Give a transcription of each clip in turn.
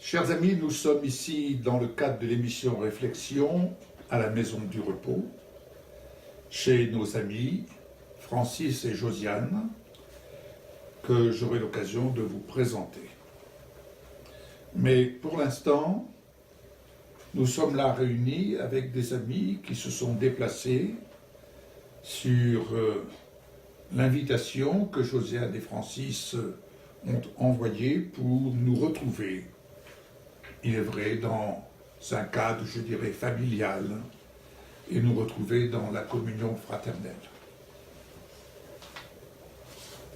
Chers amis, nous sommes ici dans le cadre de l'émission Réflexion à la Maison du Repos, chez nos amis Francis et Josiane, que j'aurai l'occasion de vous présenter. Mais pour l'instant, nous sommes là réunis avec des amis qui se sont déplacés sur l'invitation que Josiane et Francis ont envoyée pour nous retrouver. Il est vrai, dans un cadre, je dirais, familial, et nous retrouver dans la communion fraternelle.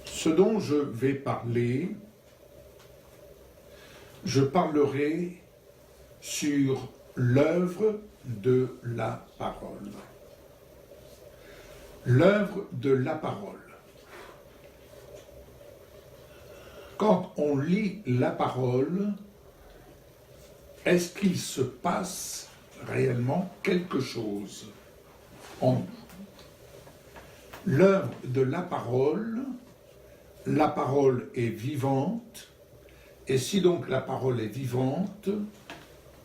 Ce dont je vais parler, je parlerai sur l'œuvre de la parole. L'œuvre de la parole. Quand on lit la parole, est-ce qu'il se passe réellement quelque chose en nous? L'œuvre de la parole est vivante, et si donc la parole est vivante,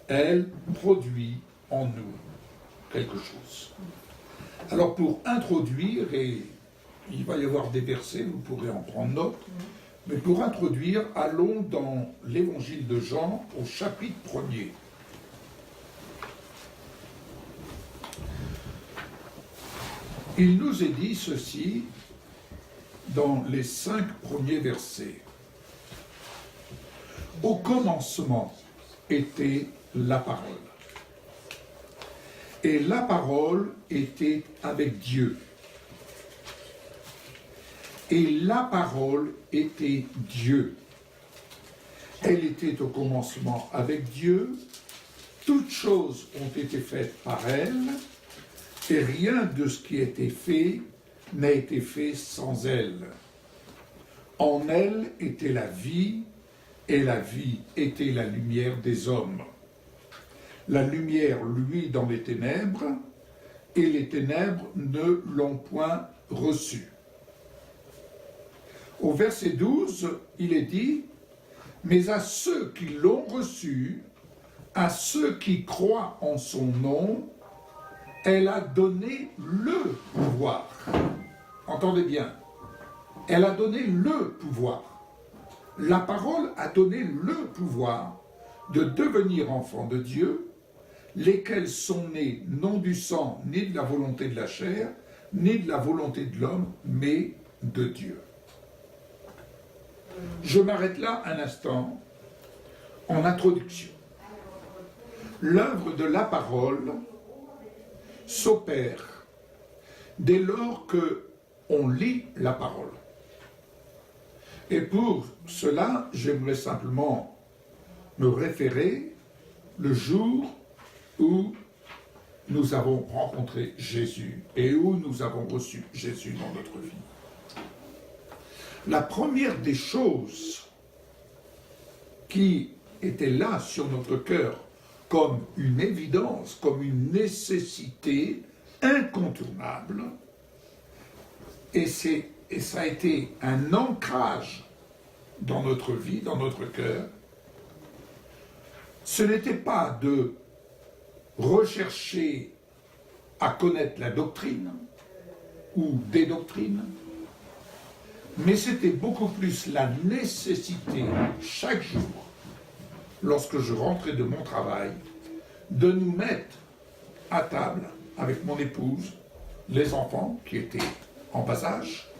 elle produit en nous quelque chose. Alors pour introduire, et il va y avoir des versets, vous pourrez en prendre note, mais pour introduire, allons dans l'évangile de Jean au chapitre 1er. Il nous est dit ceci dans les 5 premiers versets. Au commencement était la parole. Et la parole était avec Dieu. Et la parole était Dieu. Elle était au commencement avec Dieu. Toutes choses ont été faites par elle, et rien de ce qui a été fait n'a été fait sans elle. En elle était la vie, et la vie était la lumière des hommes. La lumière luit dans les ténèbres, et les ténèbres ne l'ont point reçue. Au verset 12, il est dit « Mais à ceux qui l'ont reçu, à ceux qui croient en son nom, elle a donné le pouvoir. » Entendez bien, elle a donné le pouvoir. La parole a donné le pouvoir de devenir enfants de Dieu, lesquels sont nés non du sang, ni de la volonté de la chair, ni de la volonté de l'homme, mais de Dieu. Je m'arrête là un instant en introduction. L'œuvre de la parole s'opère dès lors qu'on lit la parole. Et pour cela, j'aimerais simplement me référer le jour où nous avons rencontré Jésus et où nous avons reçu Jésus dans notre vie. La première des choses qui était là sur notre cœur comme une évidence, comme une nécessité incontournable, et ça a été un ancrage dans notre vie, dans notre cœur, ce n'était pas de rechercher à connaître la doctrine ou des doctrines, mais c'était beaucoup plus la nécessité, chaque jour, lorsque je rentrais de mon travail, de nous mettre à table avec mon épouse, les enfants qui étaient en bas âge,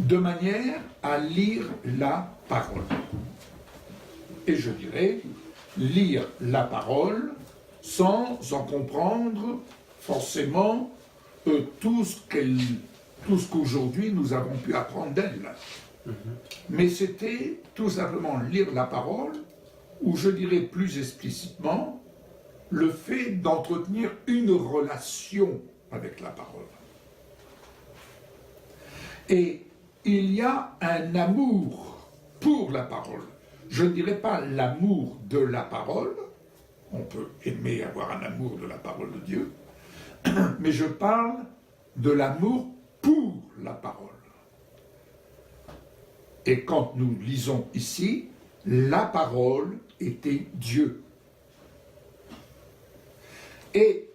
de manière à lire la parole. Et je dirais, lire la parole sans en comprendre forcément tout ce qu'aujourd'hui nous avons pu apprendre d'elle. Mais c'était tout simplement lire la parole, ou je dirais plus explicitement, le fait d'entretenir une relation avec la parole. Et il y a un amour pour la parole. Je ne dirais pas l'amour de la parole, on peut aimer avoir un amour de la parole de Dieu, mais je parle de l'amour pour la parole. Et quand nous lisons ici, la parole était Dieu. Et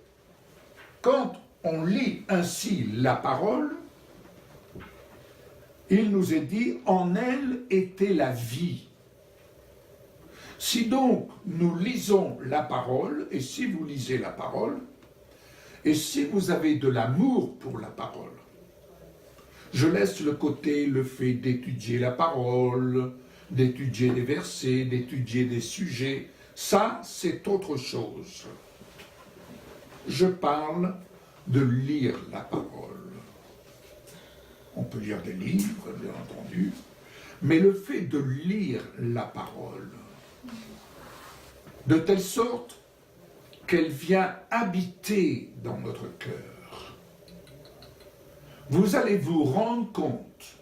quand on lit ainsi la parole, il nous est dit, en elle était la vie. Si donc nous lisons la parole, et si vous lisez la parole, et si vous avez de l'amour pour la parole, je laisse le côté, le fait d'étudier la parole, d'étudier les versets, d'étudier des sujets, ça c'est autre chose. Je parle de lire la parole. On peut lire des livres, bien entendu, mais le fait de lire la parole, de telle sorte qu'elle vient habiter dans notre cœur, vous allez vous rendre compte,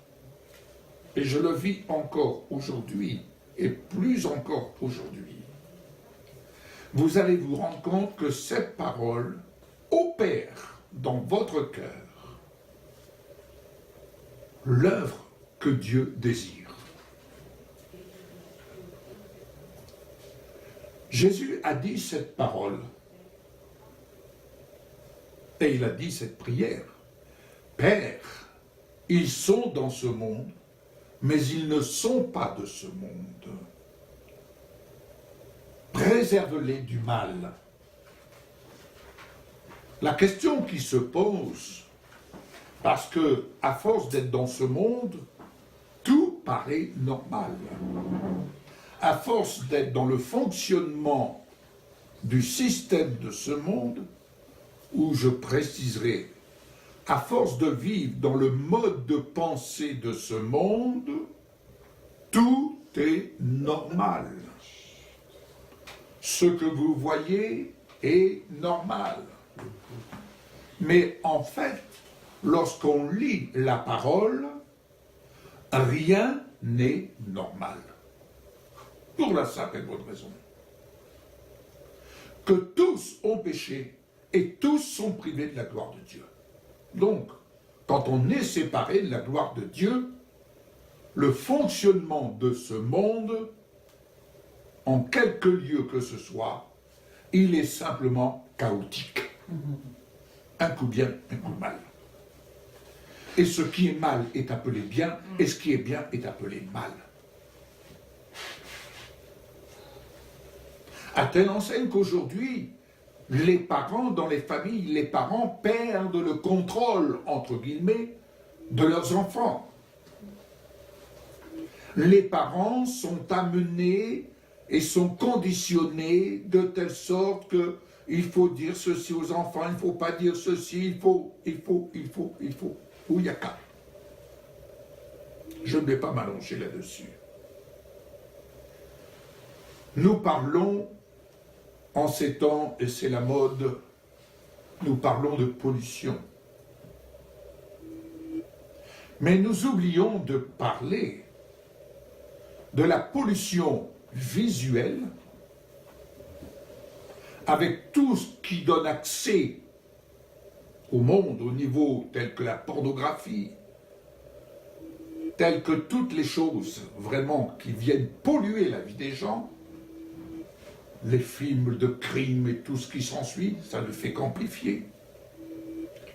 et je le vis encore aujourd'hui, et plus encore aujourd'hui, vous allez vous rendre compte que cette parole opère dans votre cœur l'œuvre que Dieu désire. Jésus a dit cette parole et il a dit cette prière. Père, ils sont dans ce monde, mais ils ne sont pas de ce monde. Préserve-les du mal. La question qui se pose, parce que à force d'être dans ce monde, tout paraît normal. À force d'être dans le fonctionnement du système de ce monde, où je préciserai, à force de vivre dans le mode de pensée de ce monde, tout est normal. Ce que vous voyez est normal. Mais en fait, lorsqu'on lit la parole, rien n'est normal. Pour la simple et bonne raison que tous ont péché et tous sont privés de la gloire de Dieu. Donc, quand on est séparé de la gloire de Dieu, le fonctionnement de ce monde, en quelque lieu que ce soit, il est simplement chaotique. Un coup bien, un coup mal. Et ce qui est mal est appelé bien, et ce qui est bien est appelé mal. À telle enseigne qu'aujourd'hui, les parents dans les familles, les parents perdent le contrôle, entre guillemets, de leurs enfants. Les parents sont amenés et sont conditionnés de telle sorte que il faut dire ceci aux enfants, il ne faut pas dire ceci, il faut. Ou il y a qu'à. Je ne vais pas m'allonger là-dessus. Nous parlons, en ces temps, et c'est la mode, nous parlons de pollution. Mais nous oublions de parler de la pollution visuelle avec tout ce qui donne accès au monde au niveau tel que la pornographie, tel que toutes les choses vraiment qui viennent polluer la vie des gens, les films de crime et tout ce qui s'ensuit, ça ne fait qu'amplifier.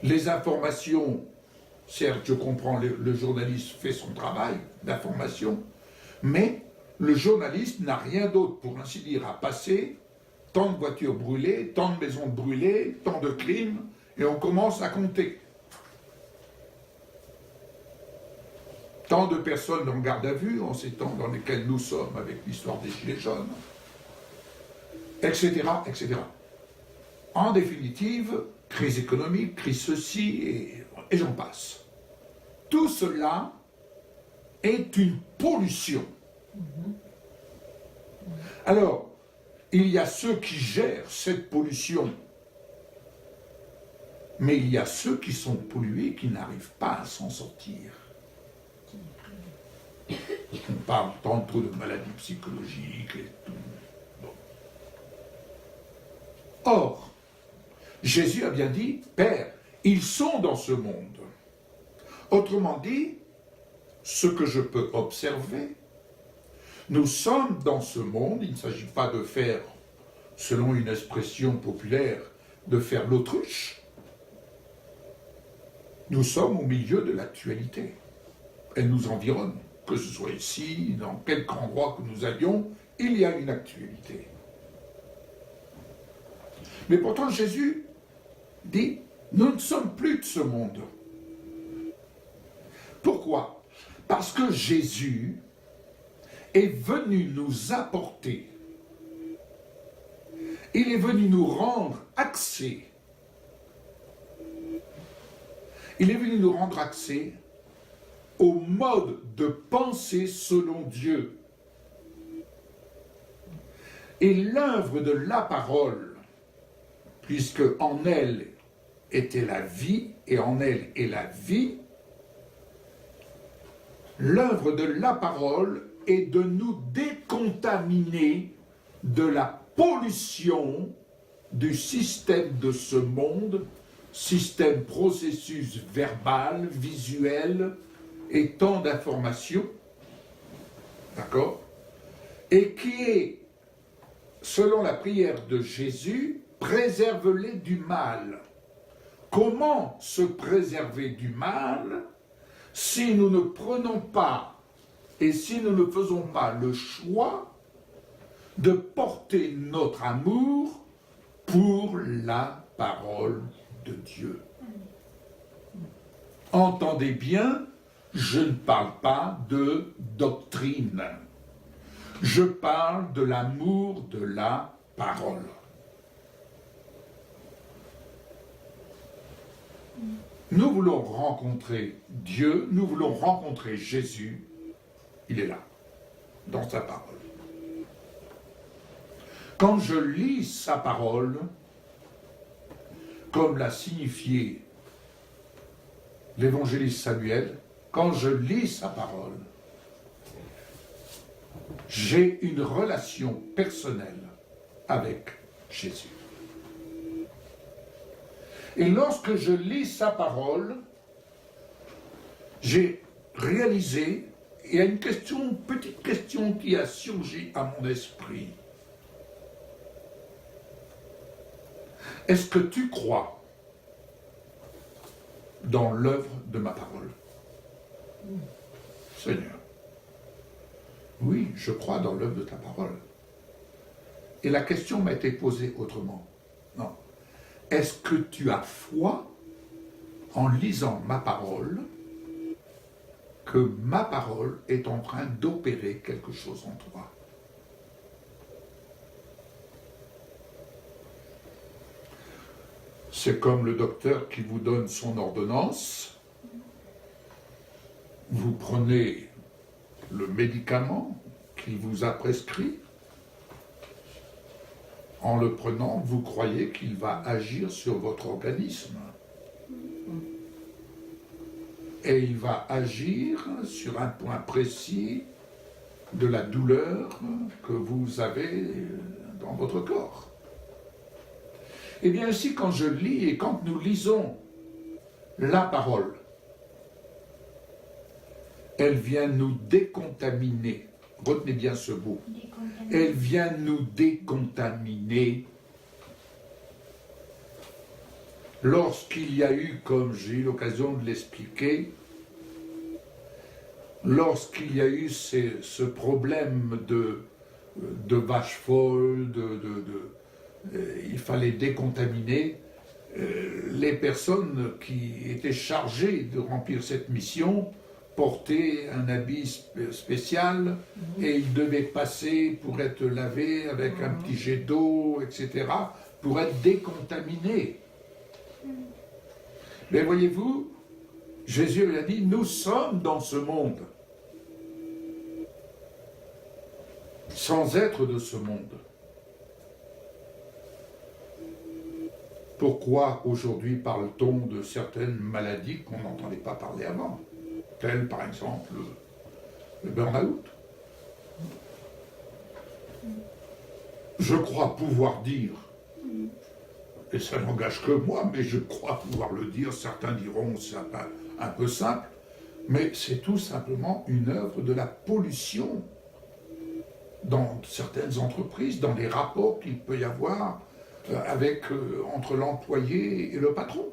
Les informations, certes je comprends, le journaliste fait son travail d'information, mais le journaliste n'a rien d'autre, pour ainsi dire, à passer, tant de voitures brûlées, tant de maisons brûlées, tant de crimes, et on commence à compter. Tant de personnes en garde à vue, en ces temps dans lesquels nous sommes, avec l'histoire des Gilets jaunes, etc., etc. En définitive, crise économique, crise ceci, et j'en passe. Tout cela est une pollution. Alors, il y a ceux qui gèrent cette pollution, mais il y a ceux qui sont pollués qui n'arrivent pas à s'en sortir. On parle tantôt de maladies psychologiques et tout. Bon. Or, Jésus a bien dit, Père, ils sont dans ce monde. Autrement dit, ce que je peux observer, Nous sommes dans ce monde, il ne s'agit pas de faire, selon une expression populaire, de faire l'autruche. Nous sommes au milieu de l'actualité. Elle nous environne, que ce soit ici, dans quelque endroit que nous allions, il y a une actualité. Mais pourtant Jésus dit, nous ne sommes plus de ce monde. Pourquoi? Parce que Jésus est venu nous apporter, il est venu nous rendre accès, il est venu nous rendre accès au mode de pensée selon Dieu. Et l'œuvre de la parole, puisque en elle était la vie, et en elle est la vie, l'œuvre de la parole est de nous décontaminer de la pollution du système de ce monde, système processus verbal, visuel et tant d'informations, d'accord, et qui est, selon la prière de Jésus, préserve-les du mal. Comment se préserver du mal si nous ne prenons pas et si nous ne faisons pas le choix de porter notre amour pour la parole de Dieu? Entendez bien, je ne parle pas de doctrine. Je parle de l'amour de la parole. Nous voulons rencontrer Dieu, nous voulons rencontrer Jésus. Il est là, dans sa parole. Quand je lis sa parole, comme l'a signifié l'évangéliste Samuel, quand je lis sa parole, j'ai une relation personnelle avec Jésus. Et lorsque je lis sa parole, j'ai réalisé, il y a une petite question qui a surgi à mon esprit. Est-ce que tu crois dans l'œuvre de ma parole? Seigneur, oui, je crois dans l'œuvre de ta parole. Et la question m'a été posée autrement. Non. Est-ce que tu as foi en lisant ma parole que ma parole est en train d'opérer quelque chose en toi? C'est comme le docteur qui vous donne son ordonnance. Vous prenez le médicament qu'il vous a prescrit. En le prenant, vous croyez qu'il va agir sur votre organisme. Et il va agir sur un point précis de la douleur que vous avez dans votre corps. Et bien ainsi, quand je lis et quand nous lisons la parole, elle vient nous décontaminer. Retenez bien ce mot. Elle vient nous décontaminer. Lorsqu'il y a eu, comme j'ai eu l'occasion de l'expliquer, lorsqu'il y a eu ce problème de vache folle, il fallait décontaminer, les personnes qui étaient chargées de remplir cette mission portaient un habit spécial et ils devaient passer pour être lavés avec un petit jet d'eau, etc., pour être décontaminés. Mais voyez-vous, Jésus lui a dit, nous sommes dans ce monde, sans être de ce monde. Pourquoi aujourd'hui parle-t-on de certaines maladies qu'on n'entendait pas parler avant, telles par exemple le burn-out? Je crois pouvoir dire, et ça n'engage que moi, mais je crois pouvoir le dire, certains diront c'est un peu simple, mais c'est tout simplement une œuvre de la pollution dans certaines entreprises, dans les rapports qu'il peut y avoir entre l'employé et le patron.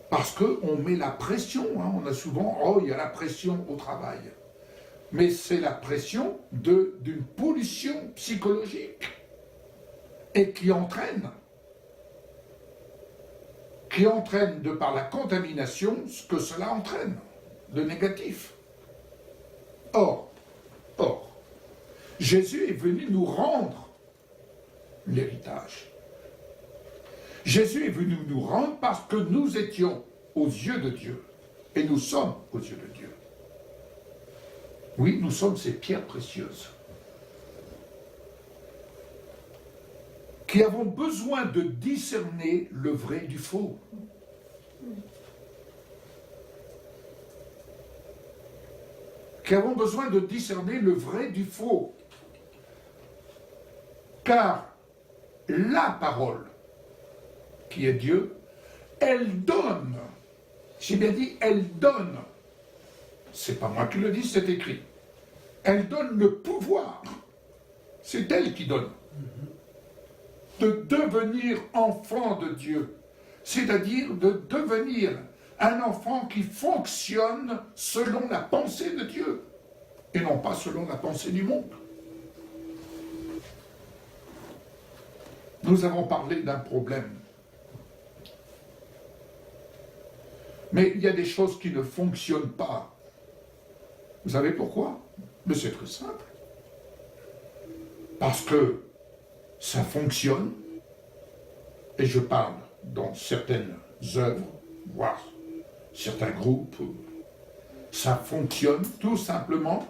Parce qu'on met la pression, hein, on a souvent, oh, il y a la pression au travail. Mais c'est la pression d'une pollution psychologique et qui entraîne de par la contamination ce que cela entraîne, de négatif. Or, Jésus est venu nous rendre l'héritage. Jésus est venu nous rendre parce que nous étions aux yeux de Dieu, et nous sommes aux yeux de Dieu. Oui, nous sommes ces pierres précieuses qui avons besoin de discerner le vrai du faux. Qui avons besoin de discerner le vrai du faux. Car la parole, qui est Dieu, elle donne. J'ai bien dit, elle donne. C'est pas moi qui le dis, c'est écrit. Elle donne le pouvoir. C'est elle qui donne. De devenir enfant de Dieu. C'est-à-dire de devenir un enfant qui fonctionne selon la pensée de Dieu. Et non pas selon la pensée du monde. Nous avons parlé d'un problème. Mais il y a des choses qui ne fonctionnent pas. Vous savez pourquoi? Mais c'est très simple. Parce que ça fonctionne, et je parle dans certaines œuvres, voire certains groupes, ça fonctionne tout simplement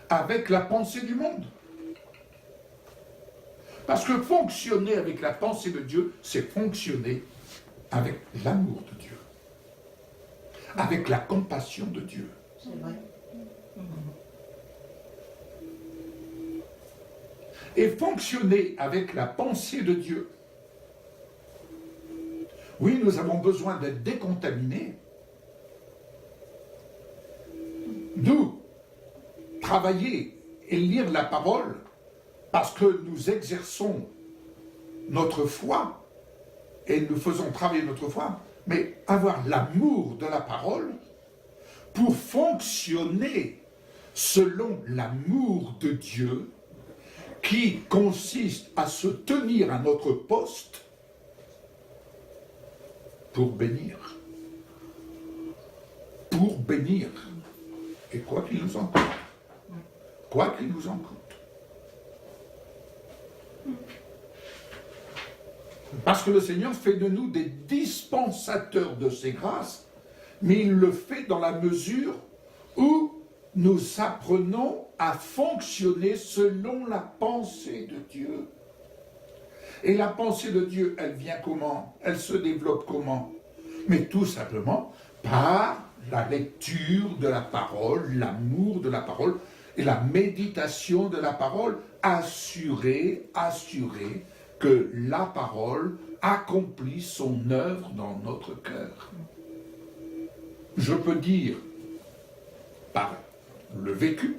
avec la pensée du monde. Parce que fonctionner avec la pensée de Dieu, c'est fonctionner avec l'amour de Dieu, avec la compassion de Dieu. C'est vrai. Et fonctionner avec la pensée de Dieu. Oui, nous avons besoin d'être décontaminés. D'où travailler et lire la parole, parce que nous exerçons notre foi et nous faisons travailler notre foi, mais avoir l'amour de la parole pour fonctionner selon l'amour de Dieu qui consiste à se tenir à notre poste pour bénir. Pour bénir. Et quoi qu'il nous en coûte. Quoi qu'il nous en coûte. Parce que le Seigneur fait de nous des dispensateurs de ses grâces, mais il le fait dans la mesure où nous apprenons à fonctionner selon la pensée de Dieu. Et la pensée de Dieu, elle vient comment? Elle se développe comment? Mais tout simplement par la lecture de la parole, l'amour de la parole et la méditation de la parole, assurer que la parole accomplit son œuvre dans notre cœur. Je peux dire, par le vécu,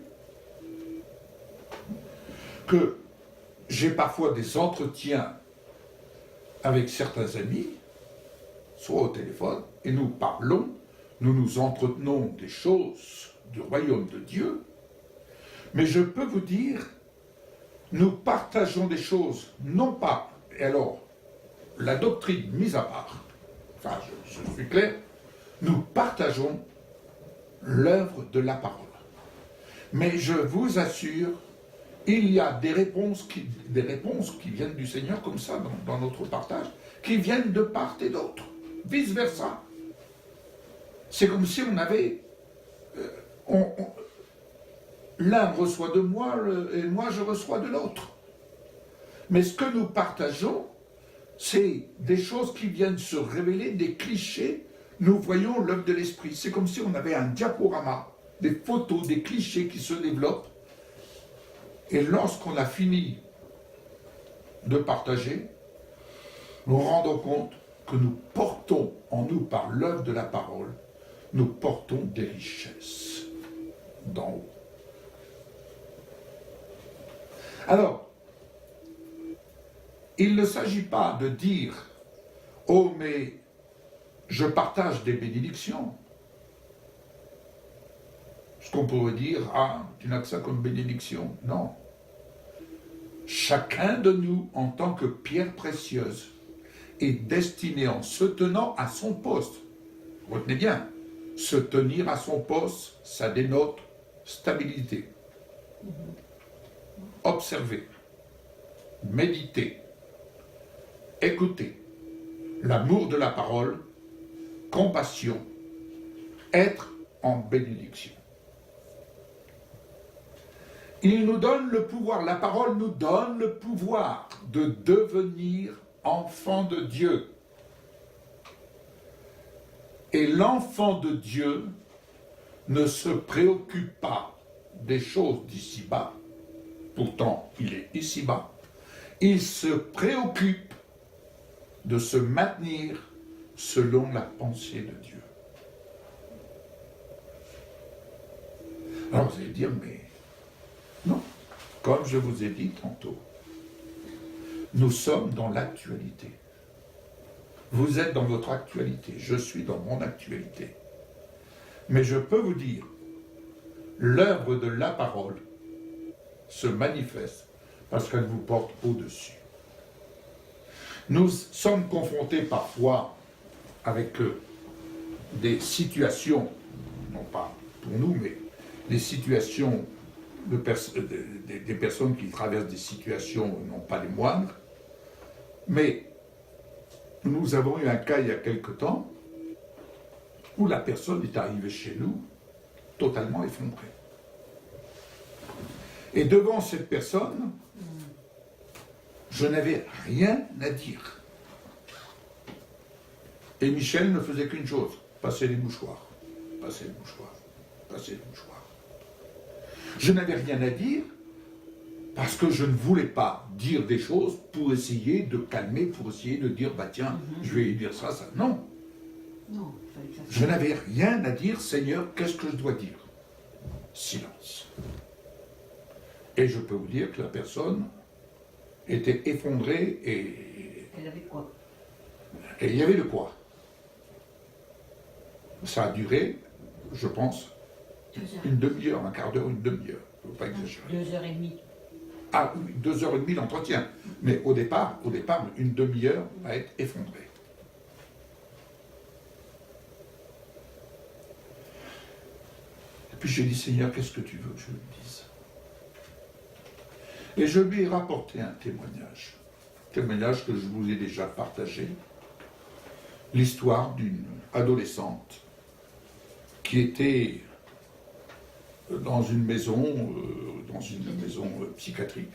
que j'ai parfois des entretiens avec certains amis, soit au téléphone, et nous parlons, nous nous entretenons des choses du royaume de Dieu, mais je peux vous dire, nous partageons des choses, non pas, et alors, la doctrine mise à part, enfin, je suis clair, nous partageons l'œuvre de la parole. Mais je vous assure, il y a des réponses qui viennent du Seigneur comme ça, dans notre partage, qui viennent de part et d'autre, vice-versa. C'est comme si on avait... l'un reçoit de moi et moi je reçois de l'autre. Mais ce que nous partageons, c'est des choses qui viennent se révéler, des clichés. Nous voyons l'œuvre de l'Esprit. C'est comme si on avait un diaporama, des photos, des clichés qui se développent. Et lorsqu'on a fini de partager, nous rendons compte que nous portons en nous, par l'œuvre de la parole, nous portons des richesses d'en haut. Alors, il ne s'agit pas de dire « Oh, mais je partage des bénédictions ». Ce qu'on pourrait dire « Ah, tu n'as que ça comme bénédiction ». Non. Chacun de nous, en tant que pierre précieuse, est destiné en se tenant à son poste. Retenez bien, se tenir à son poste, ça dénote stabilité. Observer, méditer, écouter, l'amour de la parole, compassion, être en bénédiction. Il nous donne le pouvoir, la parole nous donne le pouvoir de devenir enfant de Dieu. Et l'enfant de Dieu ne se préoccupe pas des choses d'ici-bas, pourtant il est ici-bas, il se préoccupe de se maintenir selon la pensée de Dieu. Alors vous allez dire, mais non, comme je vous ai dit tantôt, nous sommes dans l'actualité. Vous êtes dans votre actualité, je suis dans mon actualité. Mais je peux vous dire, l'œuvre de la parole se manifeste parce qu'elle vous porte au-dessus. Nous sommes confrontés parfois avec des situations, non pas pour nous, mais des situations des personnes qui traversent des situations, non pas les moindres, mais nous avons eu un cas il y a quelque temps où la personne est arrivée chez nous totalement effondrée. Et devant cette personne, je n'avais rien à dire. Et Michel ne faisait qu'une chose, passer les mouchoirs, passer les mouchoirs, passer les mouchoirs. Je n'avais rien à dire parce que je ne voulais pas dire des choses pour essayer de calmer, pour essayer de dire, bah tiens, je vais lui dire ça, ça. Non. Non, je n'avais rien à dire, Seigneur, qu'est-ce que je dois dire? Silence. Et je peux vous dire que la personne était effondrée et... Elle avait quoi? Et il y avait de quoi. Ça a duré, je pense, une demi-heure, un quart d'heure, une demi-heure. Je ne veux pas exagérer. 2h30. Ah oui, 2h30 d'entretien. Mais au départ, une demi-heure à être effondrée. Et puis j'ai dit, Seigneur, qu'est-ce que tu veux que je lui dise? Et je lui ai rapporté un témoignage que je vous ai déjà partagé. L'histoire d'une adolescente qui était dans une maison psychiatrique.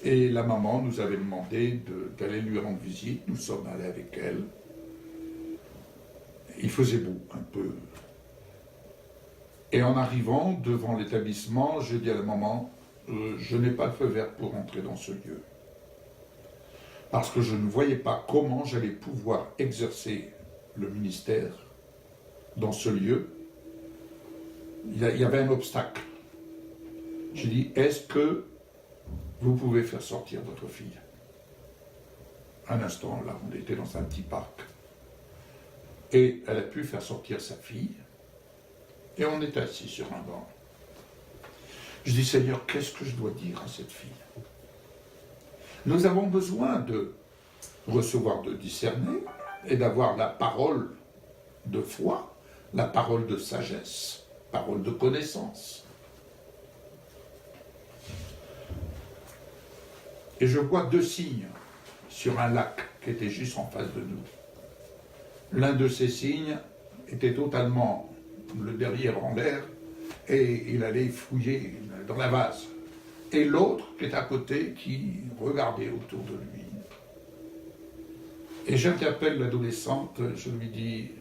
Et la maman nous avait demandé d'aller lui rendre visite. Nous sommes allés avec elle. Il faisait beau, un peu. Et en arrivant devant l'établissement, je dis à la maman, je n'ai pas de feu vert pour entrer dans ce lieu. Parce que je ne voyais pas comment j'allais pouvoir exercer le ministère dans ce lieu. Il y avait un obstacle. J'ai dit, est-ce que vous pouvez faire sortir votre fille? Un instant, là, on était dans un petit parc. Et elle a pu faire sortir sa fille. Et on est assis sur un banc. Je dis, Seigneur, qu'est-ce que je dois dire à cette fille? Nous avons besoin de recevoir, de discerner et d'avoir la parole de foi, la parole de sagesse, parole de connaissance. Et je vois deux signes sur un lac qui était juste en face de nous. L'un de ces signes était totalement le derrière en l'air et il allait fouiller dans la vase. Et l'autre qui est à côté qui regardait autour de lui. Et j'interpelle l'adolescente, je lui dis,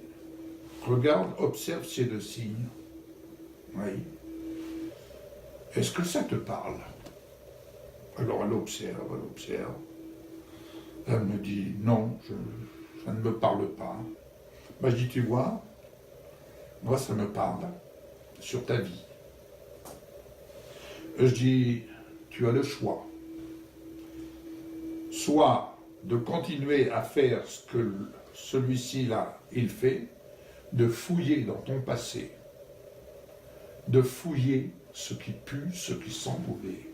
regarde, observe ces deux signes. Oui. Est-ce que ça te parle? Alors elle observe, elle observe. Elle me dit, non, ça ne me parle pas. Ben, je dis, tu vois, moi ça me parle sur ta vie. Je dis, tu as le choix. Soit de continuer à faire ce que celui-ci-là, il fait, de fouiller dans ton passé, de fouiller ce qui pue, ce qui sent mauvais,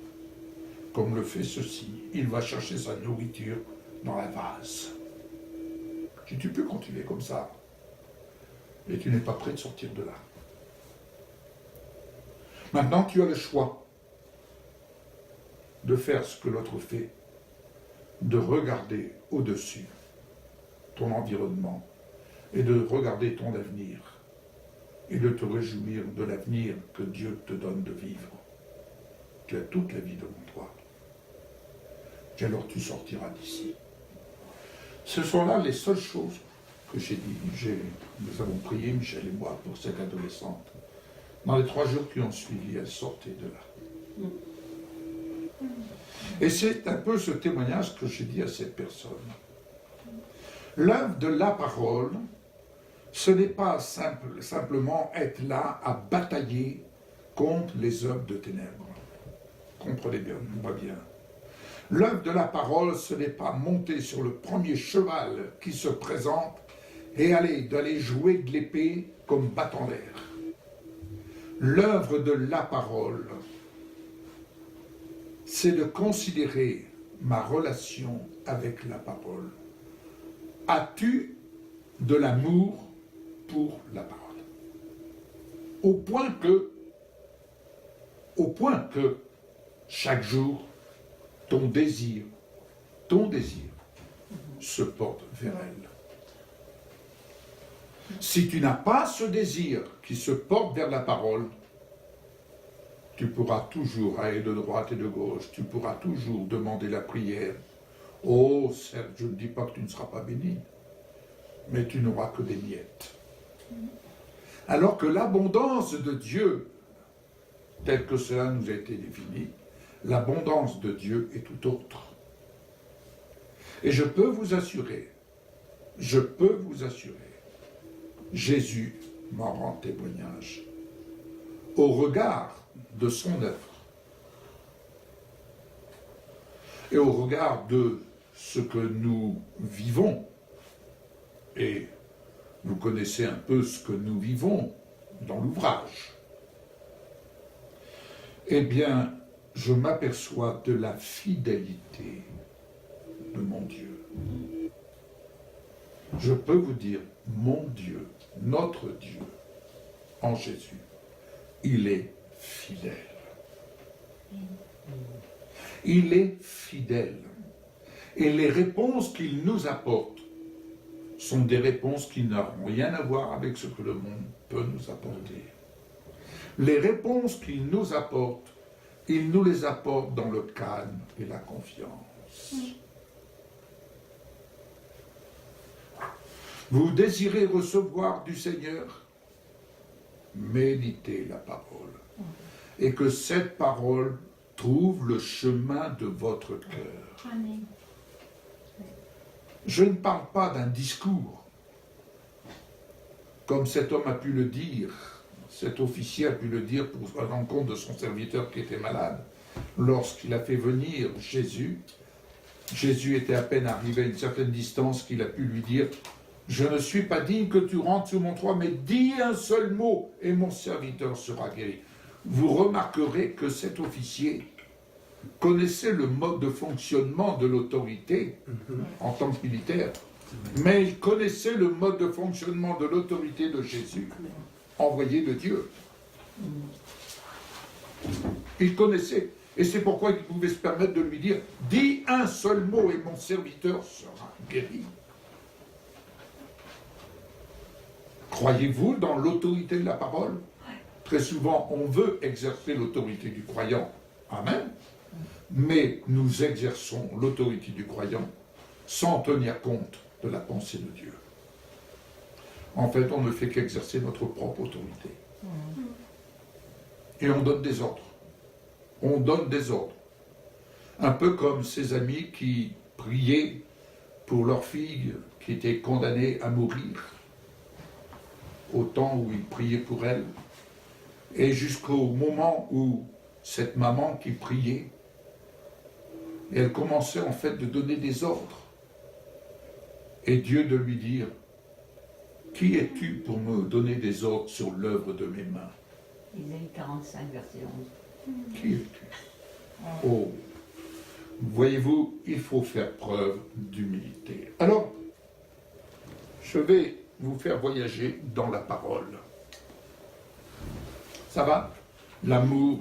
comme le fait ceci. Il va chercher sa nourriture dans la vase. Tu peux continuer comme ça, et tu n'es pas prêt de sortir de là. Maintenant, tu as le choix de faire ce que l'autre fait, de regarder au-dessus ton environnement et de regarder ton avenir et de te réjouir de l'avenir que Dieu te donne de vivre. Tu as toute la vie devant toi. Et alors tu sortiras d'ici. Ce sont là les seules choses que j'ai dit. Nous avons prié, Michel et moi, pour cette adolescente. Dans les 3 jours qui ont suivi, elle sortait de là. Et c'est un peu ce témoignage que j'ai dit à cette personne. L'œuvre de la parole, ce n'est pas simplement être là à batailler contre les œuvres de ténèbres. Comprenez bien, moi bien. L'œuvre de la parole, ce n'est pas monter sur le premier cheval qui se présente et d'aller jouer de l'épée comme battant l'air. L'œuvre de la parole, c'est de considérer ma relation avec la parole. As-tu de l'amour pour la parole? Au point que chaque jour, ton désir se porte vers elle. Si tu n'as pas ce désir qui se porte vers la parole, tu pourras toujours aller de droite et de gauche, tu pourras toujours demander la prière. Oh, certes, je ne dis pas que tu ne seras pas béni, mais tu n'auras que des miettes. Alors que l'abondance de Dieu, telle que cela nous a été défini, l'abondance de Dieu est tout autre. Et je peux vous assurer, Jésus m'en rend témoignage. Au regard de son œuvre et au regard de ce que nous vivons, et vous connaissez un peu ce que nous vivons dans l'ouvrage, eh bien, je m'aperçois de la fidélité de mon Dieu. Je peux vous dire, mon Dieu, notre Dieu, en Jésus, il est fidèle. Il est fidèle. Et les réponses qu'il nous apporte sont des réponses qui n'ont rien à voir avec ce que le monde peut nous apporter. Les réponses qu'il nous apporte, il nous les apporte dans le calme et la confiance. Vous désirez recevoir du Seigneur? Méditez la parole. Et que cette parole trouve le chemin de votre cœur. Amen. Je ne parle pas d'un discours, comme cet homme a pu le dire, cet officier a pu le dire pour l'encontre de son serviteur qui était malade. Lorsqu'il a fait venir Jésus, Jésus était à peine arrivé à une certaine distance qu'il a pu lui dire « Je ne suis pas digne que tu rentres sous mon toit, mais dis un seul mot et mon serviteur sera guéri. » Vous remarquerez que cet officier connaissait le mode de fonctionnement de l'autorité en tant que militaire, mais il connaissait le mode de fonctionnement de l'autorité de Jésus, envoyé de Dieu. Il connaissait, et c'est pourquoi il pouvait se permettre de lui dire « Dis un seul mot et mon serviteur sera guéri. » Croyez-vous dans l'autorité de la parole? Très souvent, on veut exercer l'autorité du croyant. Amen. Mais nous exerçons l'autorité du croyant sans tenir compte de la pensée de Dieu. En fait, on ne fait qu'exercer notre propre autorité. Et on donne des ordres. On donne des ordres. Un peu comme ces amis qui priaient pour leur fille qui était condamnée à mourir, au temps où ils priaient pour elle, et jusqu'au moment où cette maman qui priait Et elle commençait en fait de donner des ordres. Et Dieu de lui dire, qui es-tu pour me donner des ordres sur l'œuvre de mes mains? Isaïe 45, verset 11. Qui es-tu? Oh, voyez-vous, il faut faire preuve d'humilité. Alors, je vais vous faire voyager dans la parole. Ça va? L'amour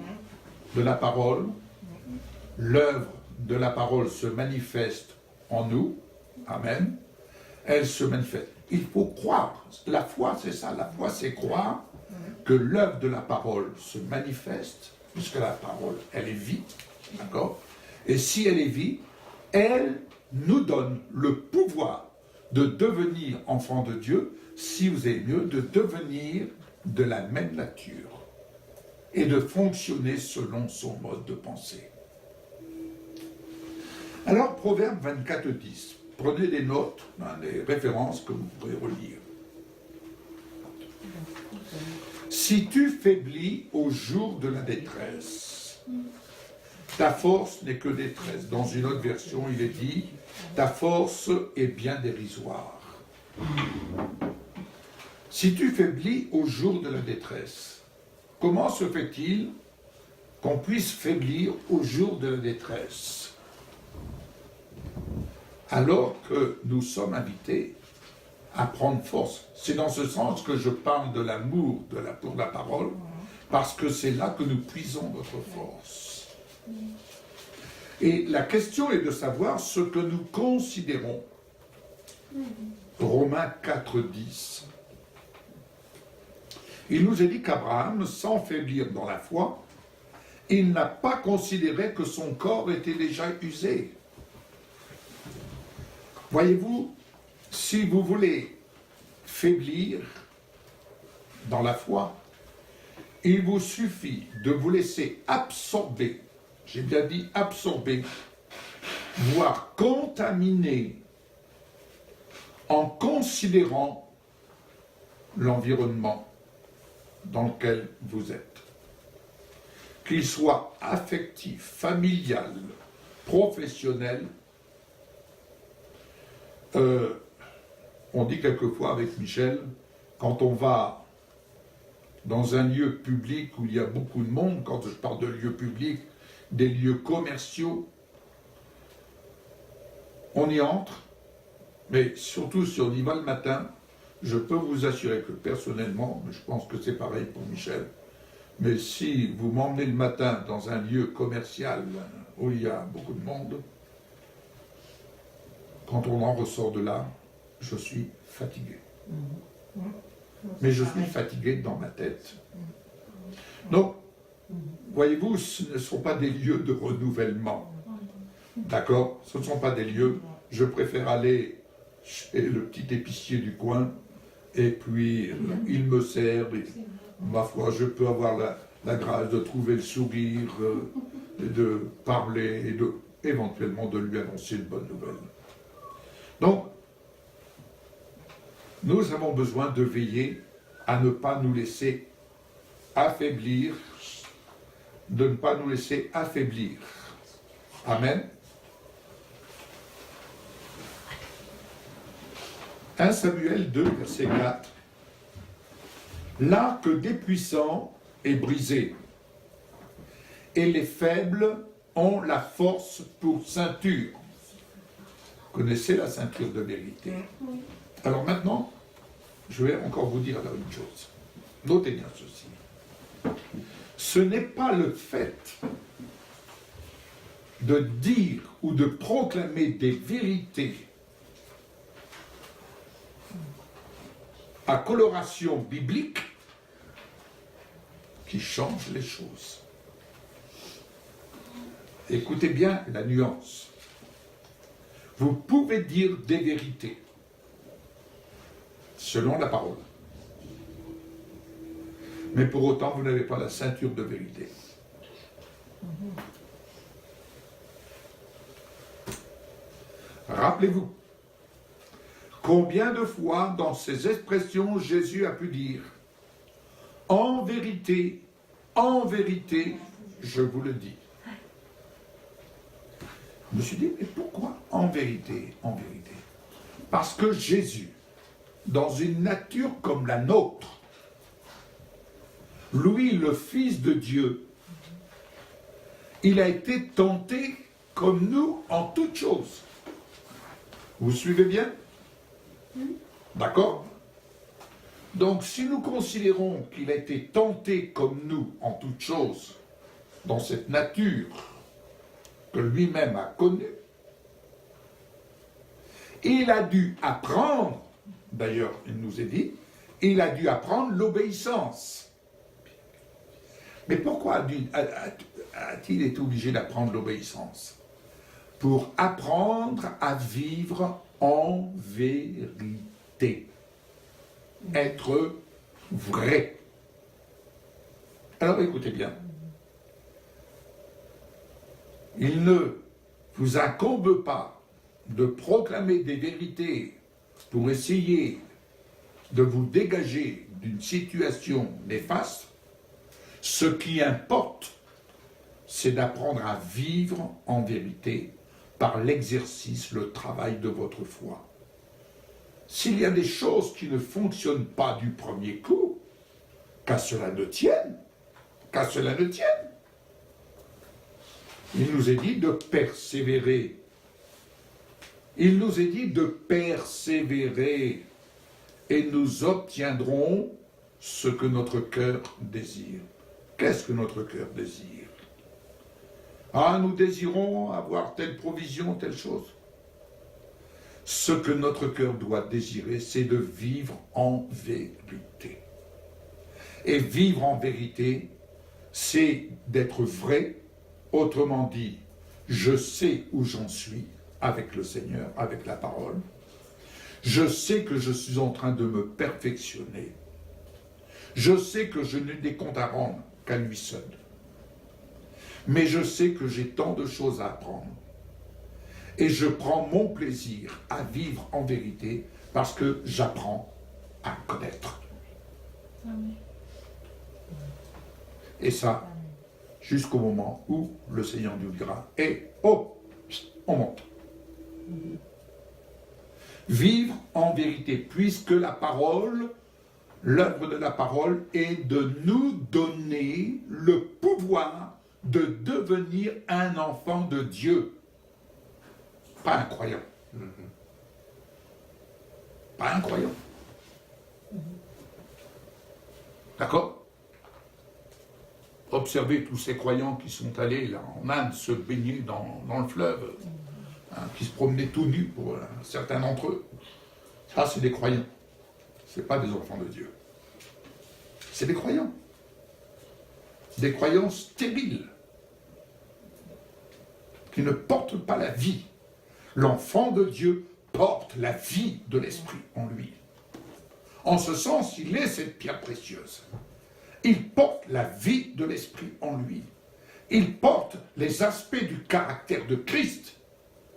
de la parole, l'œuvre de la parole se manifeste en nous. Amen. Elle se manifeste. Il faut croire. La foi, c'est ça. La foi, c'est croire que l'œuvre de la parole se manifeste, puisque la parole, elle est vie. D'accord? Et si elle est vie, elle nous donne le pouvoir de devenir enfant de Dieu, si vous avez mieux, de devenir de la même nature et de fonctionner selon son mode de pensée. Alors, Proverbe 24, 10. Prenez des notes, des références que vous pourrez relire. Si tu faiblis au jour de la détresse, ta force n'est que détresse. Dans une autre version, il est dit, ta force est bien dérisoire. Si tu faiblis au jour de la détresse, comment se fait-il qu'on puisse faiblir au jour de la détresse? Alors que nous sommes invités à prendre force. C'est dans ce sens que je parle de l'amour pour la parole, parce que c'est là que nous puisons notre force. Et la question est de savoir ce que nous considérons. Romains 4, 10. Il nous est dit qu'Abraham, sans faiblir dans la foi, il n'a pas considéré que son corps était déjà usé. Voyez-vous, si vous voulez faiblir dans la foi, il vous suffit de vous laisser absorber, j'ai bien dit absorber, voire contaminer en considérant l'environnement dans lequel vous êtes. Qu'il soit affectif, familial, professionnel. On dit quelquefois avec Michel, quand on va dans un lieu public où il y a beaucoup de monde, quand je parle de lieux publics, des lieux commerciaux, on y entre, mais surtout si on y va le matin, je peux vous assurer que personnellement, je pense que c'est pareil pour Michel, mais si vous m'emmenez le matin dans un lieu commercial où il y a beaucoup de monde, quand on en ressort de là, je suis fatigué. Mais je suis fatigué dans ma tête. Donc, voyez-vous, ce ne sont pas des lieux de renouvellement. D'accord? Ce ne sont pas des lieux. Je préfère aller chez le petit épicier du coin, et puis il me sert, et ma foi, je peux avoir la grâce de trouver le sourire, de parler, et éventuellement de lui annoncer une bonne nouvelle. Donc, nous avons besoin de veiller à ne pas nous laisser affaiblir, de ne pas nous laisser affaiblir. Amen. 1 Samuel 2, verset 4. L'arc des puissants est brisé, et les faibles ont la force pour ceinture. Vous connaissez la ceinture de vérité. Alors maintenant, je vais encore vous dire alors une chose. Notez bien ceci. Ce n'est pas le fait de dire ou de proclamer des vérités à coloration biblique qui change les choses. Écoutez bien la nuance. Vous pouvez dire des vérités selon la parole. Mais pour autant, vous n'avez pas la ceinture de vérité. Rappelez-vous, combien de fois dans ces expressions Jésus a pu dire « En vérité, je vous le dis ». Je me suis dit, mais pourquoi en vérité, en vérité? Parce que Jésus, dans une nature comme la nôtre, lui, le Fils de Dieu, il a été tenté comme nous en toutes choses. Vous suivez bien? D'accord? Donc, si nous considérons qu'il a été tenté comme nous en toutes choses, dans cette nature que lui-même a connue, il a dû apprendre, d'ailleurs, il nous est dit, il a dû apprendre l'obéissance. Mais pourquoi a-t-il été obligé d'apprendre l'obéissance? Pour apprendre à vivre en vérité. Être vrai. Alors écoutez bien. Il ne vous incombe pas de proclamer des vérités pour essayer de vous dégager d'une situation néfaste. Ce qui importe, c'est d'apprendre à vivre en vérité par l'exercice, le travail de votre foi. S'il y a des choses qui ne fonctionnent pas du premier coup, qu'à cela ne tienne, qu'à cela ne tienne. Il nous est dit de persévérer. Il nous est dit de persévérer et nous obtiendrons ce que notre cœur désire. Qu'est-ce que notre cœur désire? Ah, nous désirons avoir telle provision, telle chose. Ce que notre cœur doit désirer, c'est de vivre en vérité. Et vivre en vérité, c'est d'être vrai. Autrement dit, je sais où j'en suis avec le Seigneur, avec la parole. Je sais que je suis en train de me perfectionner. Je sais que je n'ai des comptes à rendre qu'à lui seul. Mais je sais que j'ai tant de choses à apprendre. Et je prends mon plaisir à vivre en vérité parce que j'apprends à connaître. Amen. Et ça, jusqu'au moment où le Seigneur nous dira « Eh, oh, on monte ». Vivre en vérité, puisque la parole, l'œuvre de la parole est de nous donner le pouvoir de devenir un enfant de Dieu. Pas un croyant. Pas un croyant. D'accord? Observez tous ces croyants qui sont allés là en Inde se baigner dans le fleuve, hein, qui se promenaient tout nus pour certains d'entre eux. Ça, c'est des croyants. Ce n'est pas des enfants de Dieu. C'est des croyants. Des croyants stériles, qui ne portent pas la vie. L'enfant de Dieu porte la vie de l'esprit en lui. En ce sens, il est cette pierre précieuse. Il porte la vie de l'esprit en lui. Il porte les aspects du caractère de Christ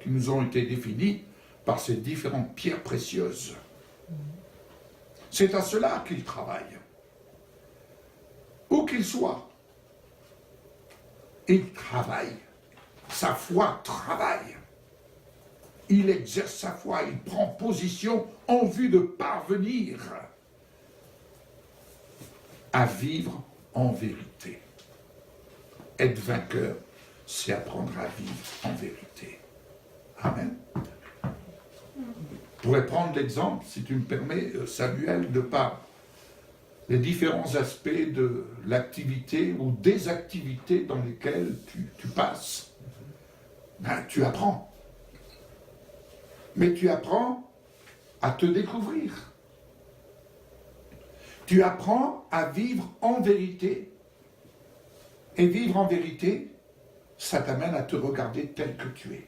qui nous ont été définis par ces différentes pierres précieuses. C'est à cela qu'il travaille. Où qu'il soit, il travaille. Sa foi travaille. Il exerce sa foi, il prend position en vue de parvenir à vivre en vérité. Être vainqueur, c'est apprendre à vivre en vérité. Amen. Je pourrais prendre l'exemple, si tu me permets, Samuel, de par les différents aspects de l'activité ou des activités dans lesquelles tu passes. Ben, tu apprends. Mais tu apprends à te découvrir. Tu apprends à vivre en vérité. Et vivre en vérité, ça t'amène à te regarder tel que tu es.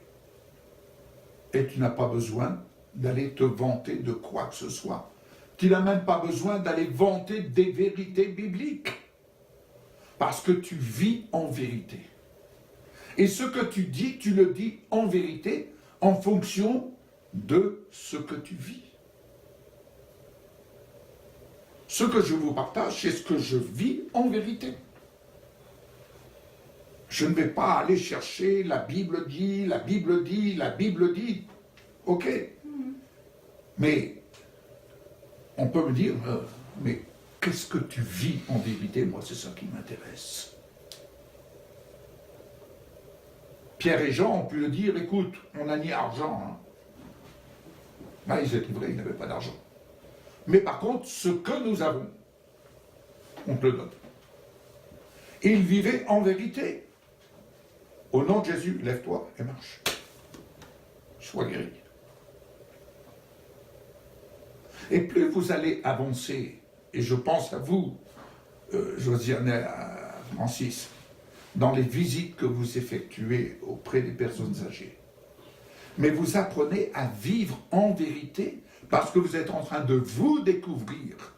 Et tu n'as pas besoin d'aller te vanter de quoi que ce soit. Tu n'as même pas besoin d'aller vanter des vérités bibliques. Parce que tu vis en vérité. Et ce que tu dis, tu le dis en vérité, en fonction de ce que tu vis. Ce que je vous partage, c'est ce que je vis en vérité. Je ne vais pas aller chercher la Bible dit, la Bible dit, la Bible dit. Ok. Mais on peut me dire, mais qu'est-ce que tu vis en vérité? Moi, c'est ça qui m'intéresse. Pierre et Jean ont pu le dire, écoute, on n'a ni argent. Hein. Là, ils étaient vrais, ils n'avaient pas d'argent. Mais par contre, ce que nous avons, on te le donne. Et ils vivaient en vérité. Au nom de Jésus, lève-toi et marche. Sois guéri. Et plus vous allez avancer, et je pense à vous, Josiane, Francis, dans les visites que vous effectuez auprès des personnes âgées, mais vous apprenez à vivre en vérité parce que vous êtes en train de vous découvrir,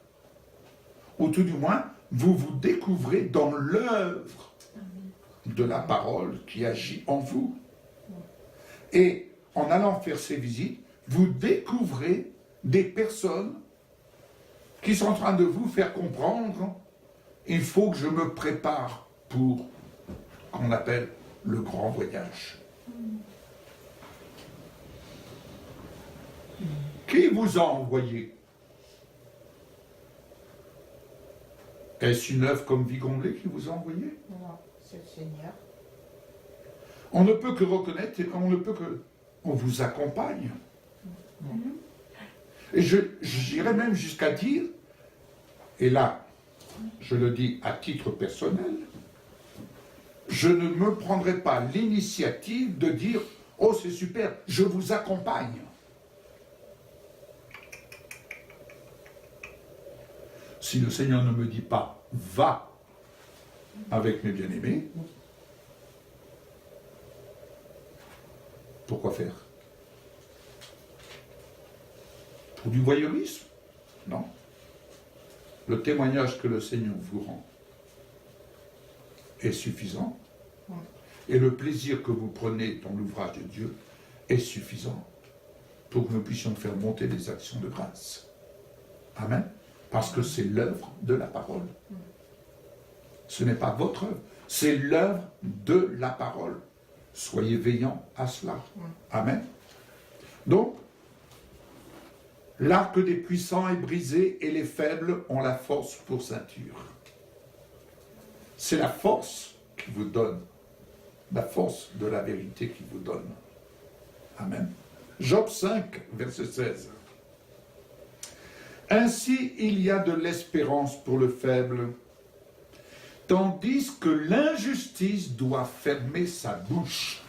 ou tout du moins, vous vous découvrez dans l'œuvre de la parole qui agit en vous. Et en allant faire ces visites, vous découvrez des personnes qui sont en train de vous faire comprendre il faut que je me prépare pour qu'on appelle le grand voyage. Qui vous a envoyé? Est-ce une œuvre comme Vigomblé qui vous a envoyé? Non, c'est le Seigneur. On ne peut que reconnaître et on ne peut que... On vous accompagne. Et j'irais même jusqu'à dire, et là, je le dis à titre personnel, je ne me prendrai pas l'initiative de dire « Oh, c'est super, je vous accompagne ». Si le Seigneur ne me dit pas « Va avec mes bien-aimés », pourquoi faire? Pour du voyeurisme? Non. Le témoignage que le Seigneur vous rend est suffisant. Et le plaisir que vous prenez dans l'ouvrage de Dieu est suffisant pour que nous puissions faire monter des actions de grâce. Amen. Parce que c'est l'œuvre de la parole. Ce n'est pas votre œuvre, c'est l'œuvre de la parole. Soyez veillants à cela. Amen. Donc, l'arc des puissants est brisé et les faibles ont la force pour ceinture. C'est la force qui vous donne, la force de la vérité qui vous donne. Amen. Job 5, verset 16. Ainsi il y a de l'espérance pour le faible, tandis que l'injustice doit fermer sa bouche.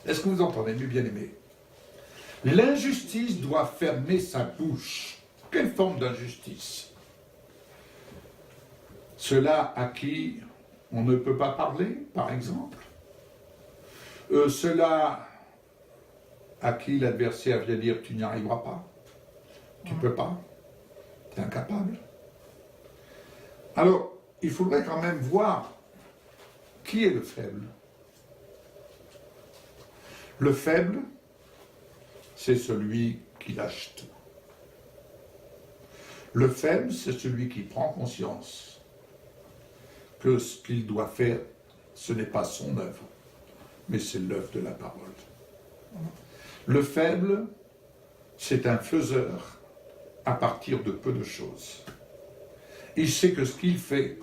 Est-ce que vous entendez, mes bien-aimés? L'injustice doit fermer sa bouche. Quelle forme d'injustice? Ceux-là à qui on ne peut pas parler, par exemple. Ceux-là à qui l'adversaire vient dire tu n'y arriveras pas. Tu ne peux pas. Tu es incapable. Alors, il faudrait quand même voir qui est le faible. Le faible, c'est celui qui lâche tout. Le faible, c'est celui qui prend conscience que ce qu'il doit faire, ce n'est pas son œuvre, mais c'est l'œuvre de la parole. Le faible, c'est un faiseur à partir de peu de choses. Il sait que ce qu'il fait,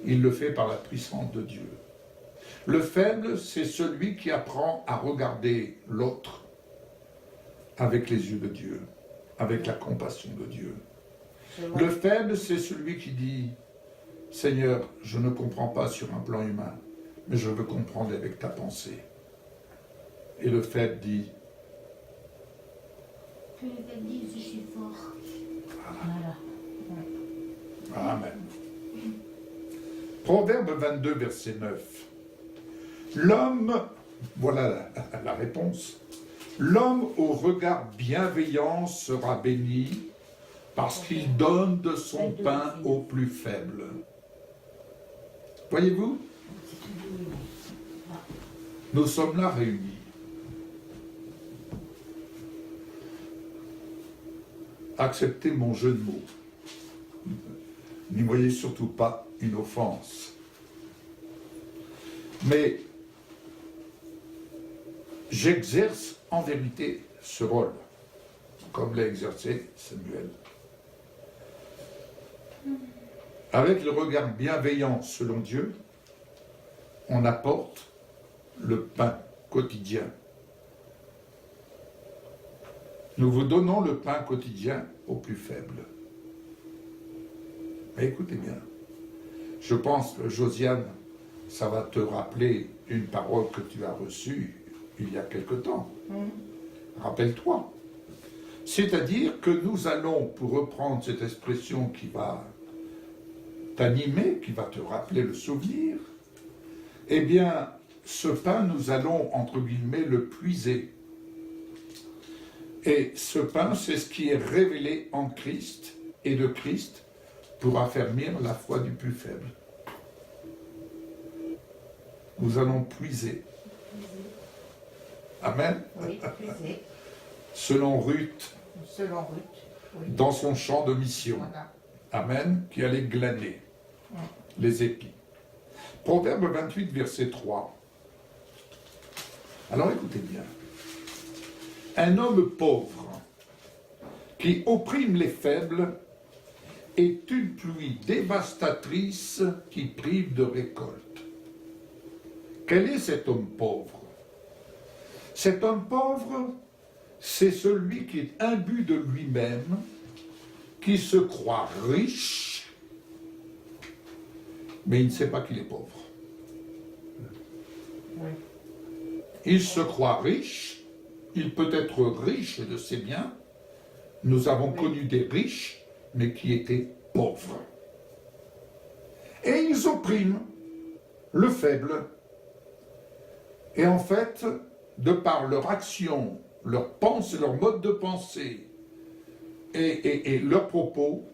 il le fait par la puissance de Dieu. Le faible, c'est celui qui apprend à regarder l'autre avec les yeux de Dieu, avec la compassion de Dieu. Le faible, c'est celui qui dit « Seigneur, je ne comprends pas sur un plan humain, mais je veux comprendre avec ta pensée. » Et le faible dit « Que le faible dise je suis fort. » Voilà. Amen. Proverbe 22, verset 9. L'homme, voilà la réponse, l'homme au regard bienveillant sera béni parce qu'il donne de son pain aux plus faibles. Voyez-vous, nous sommes là réunis. Acceptez mon jeu de mots. N'y voyez surtout pas une offense. Mais j'exerce en vérité ce rôle, comme l'a exercé Samuel. Avec le regard bienveillant selon Dieu, on apporte le pain quotidien. Nous vous donnons le pain quotidien aux plus faibles. Mais écoutez bien, je pense que Josiane, ça va te rappeler une parole que tu as reçue il y a quelque temps. Rappelle-toi. C'est-à-dire que nous allons, pour reprendre cette expression qui va t'animer, qui va te rappeler le souvenir, eh bien, ce pain, nous allons, entre guillemets, le puiser. Et ce pain, c'est ce qui est révélé en Christ et de Christ pour affermir la foi du plus faible. Nous allons puiser. Amen. Oui, puiser. Selon Ruth, Oui. dans son champ de mission. Voilà. Amen, qui allait glaner les épis. Proverbe 28, verset 3. Alors écoutez bien. Un homme pauvre qui opprime les faibles est une pluie dévastatrice qui prive de récolte. Quel est cet homme pauvre? Cet homme pauvre, c'est celui qui est imbu de lui-même, qui se croit riche, mais il ne sait pas qu'il est pauvre. Oui. Il se croit riche, il peut être riche de ses biens. Nous avons connu des riches, mais qui étaient pauvres. Et ils oppriment le faible. Et en fait, de par leur action, leur pensée, leur mode de pensée et leurs propos,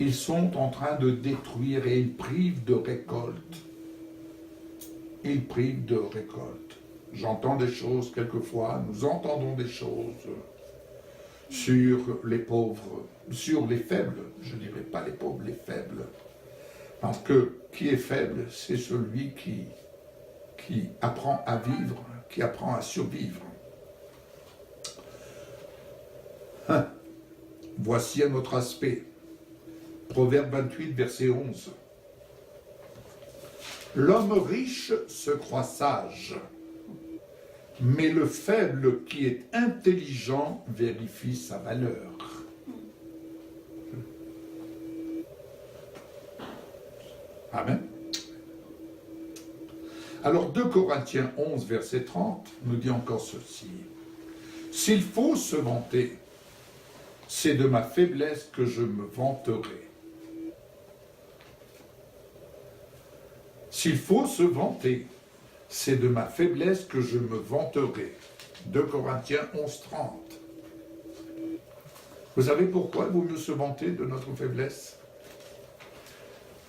ils sont en train de détruire et ils privent de récolte. Ils privent de récolte. J'entends des choses quelquefois, nous entendons des choses sur les pauvres, sur les faibles, je ne dirais pas les pauvres, les faibles. Parce que qui est faible, c'est celui qui apprend à vivre, qui apprend à survivre. Voici un autre aspect. Proverbe 28, verset 11. L'homme riche se croit sage, mais le faible qui est intelligent vérifie sa valeur. Amen. Alors 2 Corinthiens 11, verset 30 nous dit encore ceci. S'il faut se vanter, c'est de ma faiblesse que je me vanterai. S'il faut se vanter, c'est de ma faiblesse que je me vanterai. 2 Corinthiens 11, 30. Vous savez pourquoi il vaut mieux se vanter de notre faiblesse?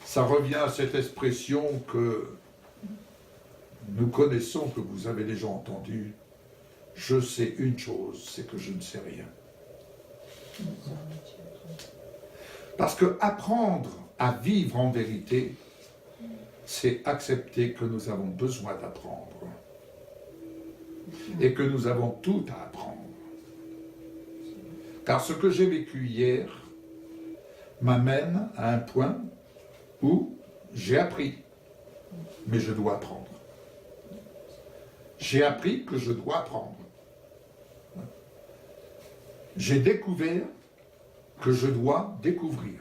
Ça revient à cette expression que nous connaissons, que vous avez déjà entendue. Je sais une chose, c'est que je ne sais rien. Parce que apprendre à vivre en vérité, c'est accepter que nous avons besoin d'apprendre et que nous avons tout à apprendre. Car ce que j'ai vécu hier m'amène à un point où j'ai appris, mais je dois apprendre. J'ai appris que je dois apprendre. J'ai découvert que je dois découvrir.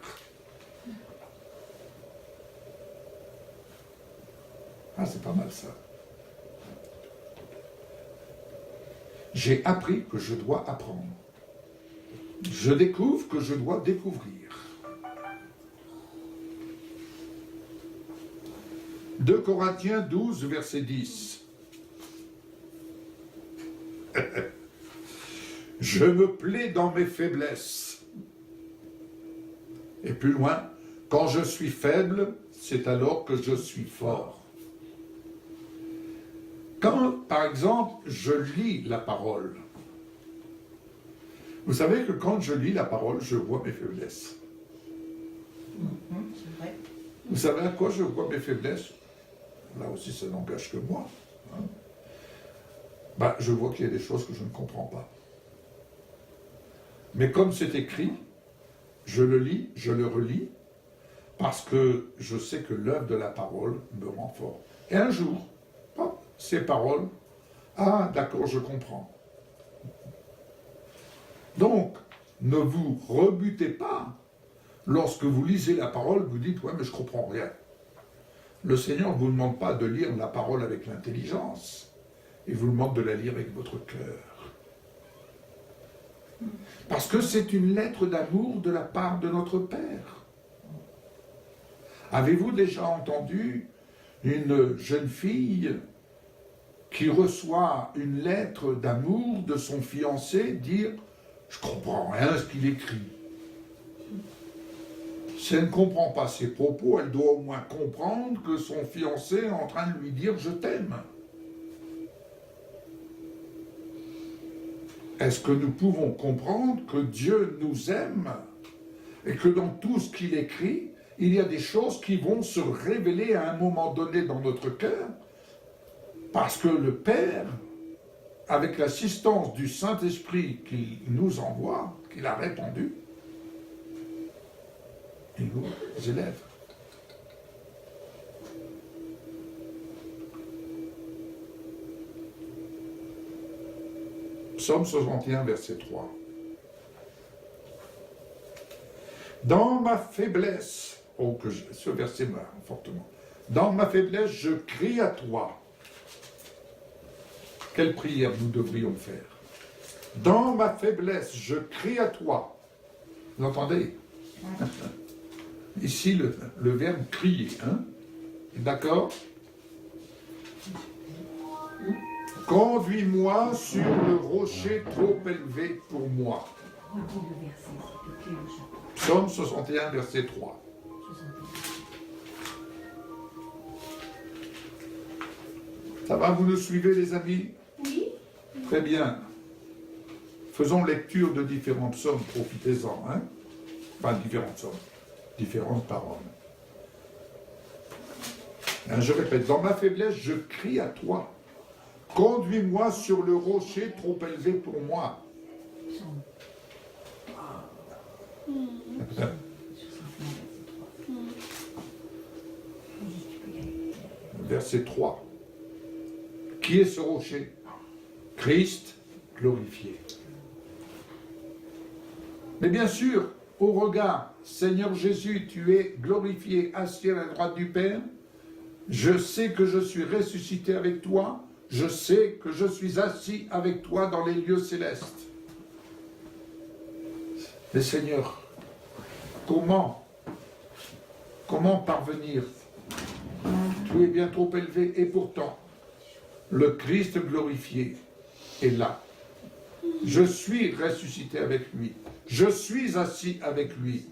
Ah, c'est pas mal ça. J'ai appris que je dois apprendre. Je découvre que je dois découvrir. 2 Corinthiens 12, verset 10. Je me plais dans mes faiblesses. Et plus loin, quand je suis faible, c'est alors que je suis fort. Quand, par exemple, je lis la parole, vous savez que quand je lis la parole, je vois mes faiblesses. C'est vrai. Vous savez à quoi je vois mes faiblesses? là aussi ça n'engage que moi, hein, bah, je vois qu'il y a des choses que je ne comprends pas. Mais comme c'est écrit, je le lis, je le relis, parce que je sais que l'œuvre de la parole me rend fort. Et un jour, hop, ces paroles, ah d'accord, je comprends. Donc, ne vous rebutez pas. Lorsque vous lisez la parole, vous dites, ouais, mais je ne comprends rien. Le Seigneur ne vous demande pas de lire la parole avec l'intelligence. Il vous demande de la lire avec votre cœur. Parce que c'est une lettre d'amour de la part de notre Père. Avez-vous déjà entendu une jeune fille qui reçoit une lettre d'amour de son fiancé dire « Je ne comprends rien à ce qu'il écrit ». Si elle ne comprend pas ses propos, elle doit au moins comprendre que son fiancé est en train de lui dire « Je t'aime ». Est-ce que nous pouvons comprendre que Dieu nous aime et que dans tout ce qu'il écrit, il y a des choses qui vont se révéler à un moment donné dans notre cœur parce que le Père, avec l'assistance du Saint-Esprit qu'il nous envoie, qu'il a répandu, il nous élève. Psaume 61, verset 3. Dans ma faiblesse, ce verset m'a fortement. Dans ma faiblesse, je crie à toi. Quelle prière nous devrions faire? Dans ma faiblesse, je crie à toi. Vous entendez? Ici, le verbe crier. Hein? D'accord? Conduis-moi sur le rocher trop élevé pour moi. Psaume 61, verset 3. Ça va, vous nous suivez les amis? Oui. Très bien. Faisons lecture de différents psaumes, profitez-en. Hein? Enfin, différents psaumes, différentes paroles. Hein, je répète, dans ma faiblesse, je crie à toi. Conduis-moi sur le rocher trop élevé pour moi. Verset 3. Qui est ce rocher? Christ glorifié. Mais bien sûr, au regard, Seigneur Jésus, tu es glorifié, assis à la droite du Père. Je sais que je suis ressuscité avec toi. Je sais que je suis assis avec toi dans les lieux célestes. Mais Seigneur, comment parvenir? Tu es bien trop élevé et pourtant, le Christ glorifié est là. Je suis ressuscité avec lui. Je suis assis avec lui.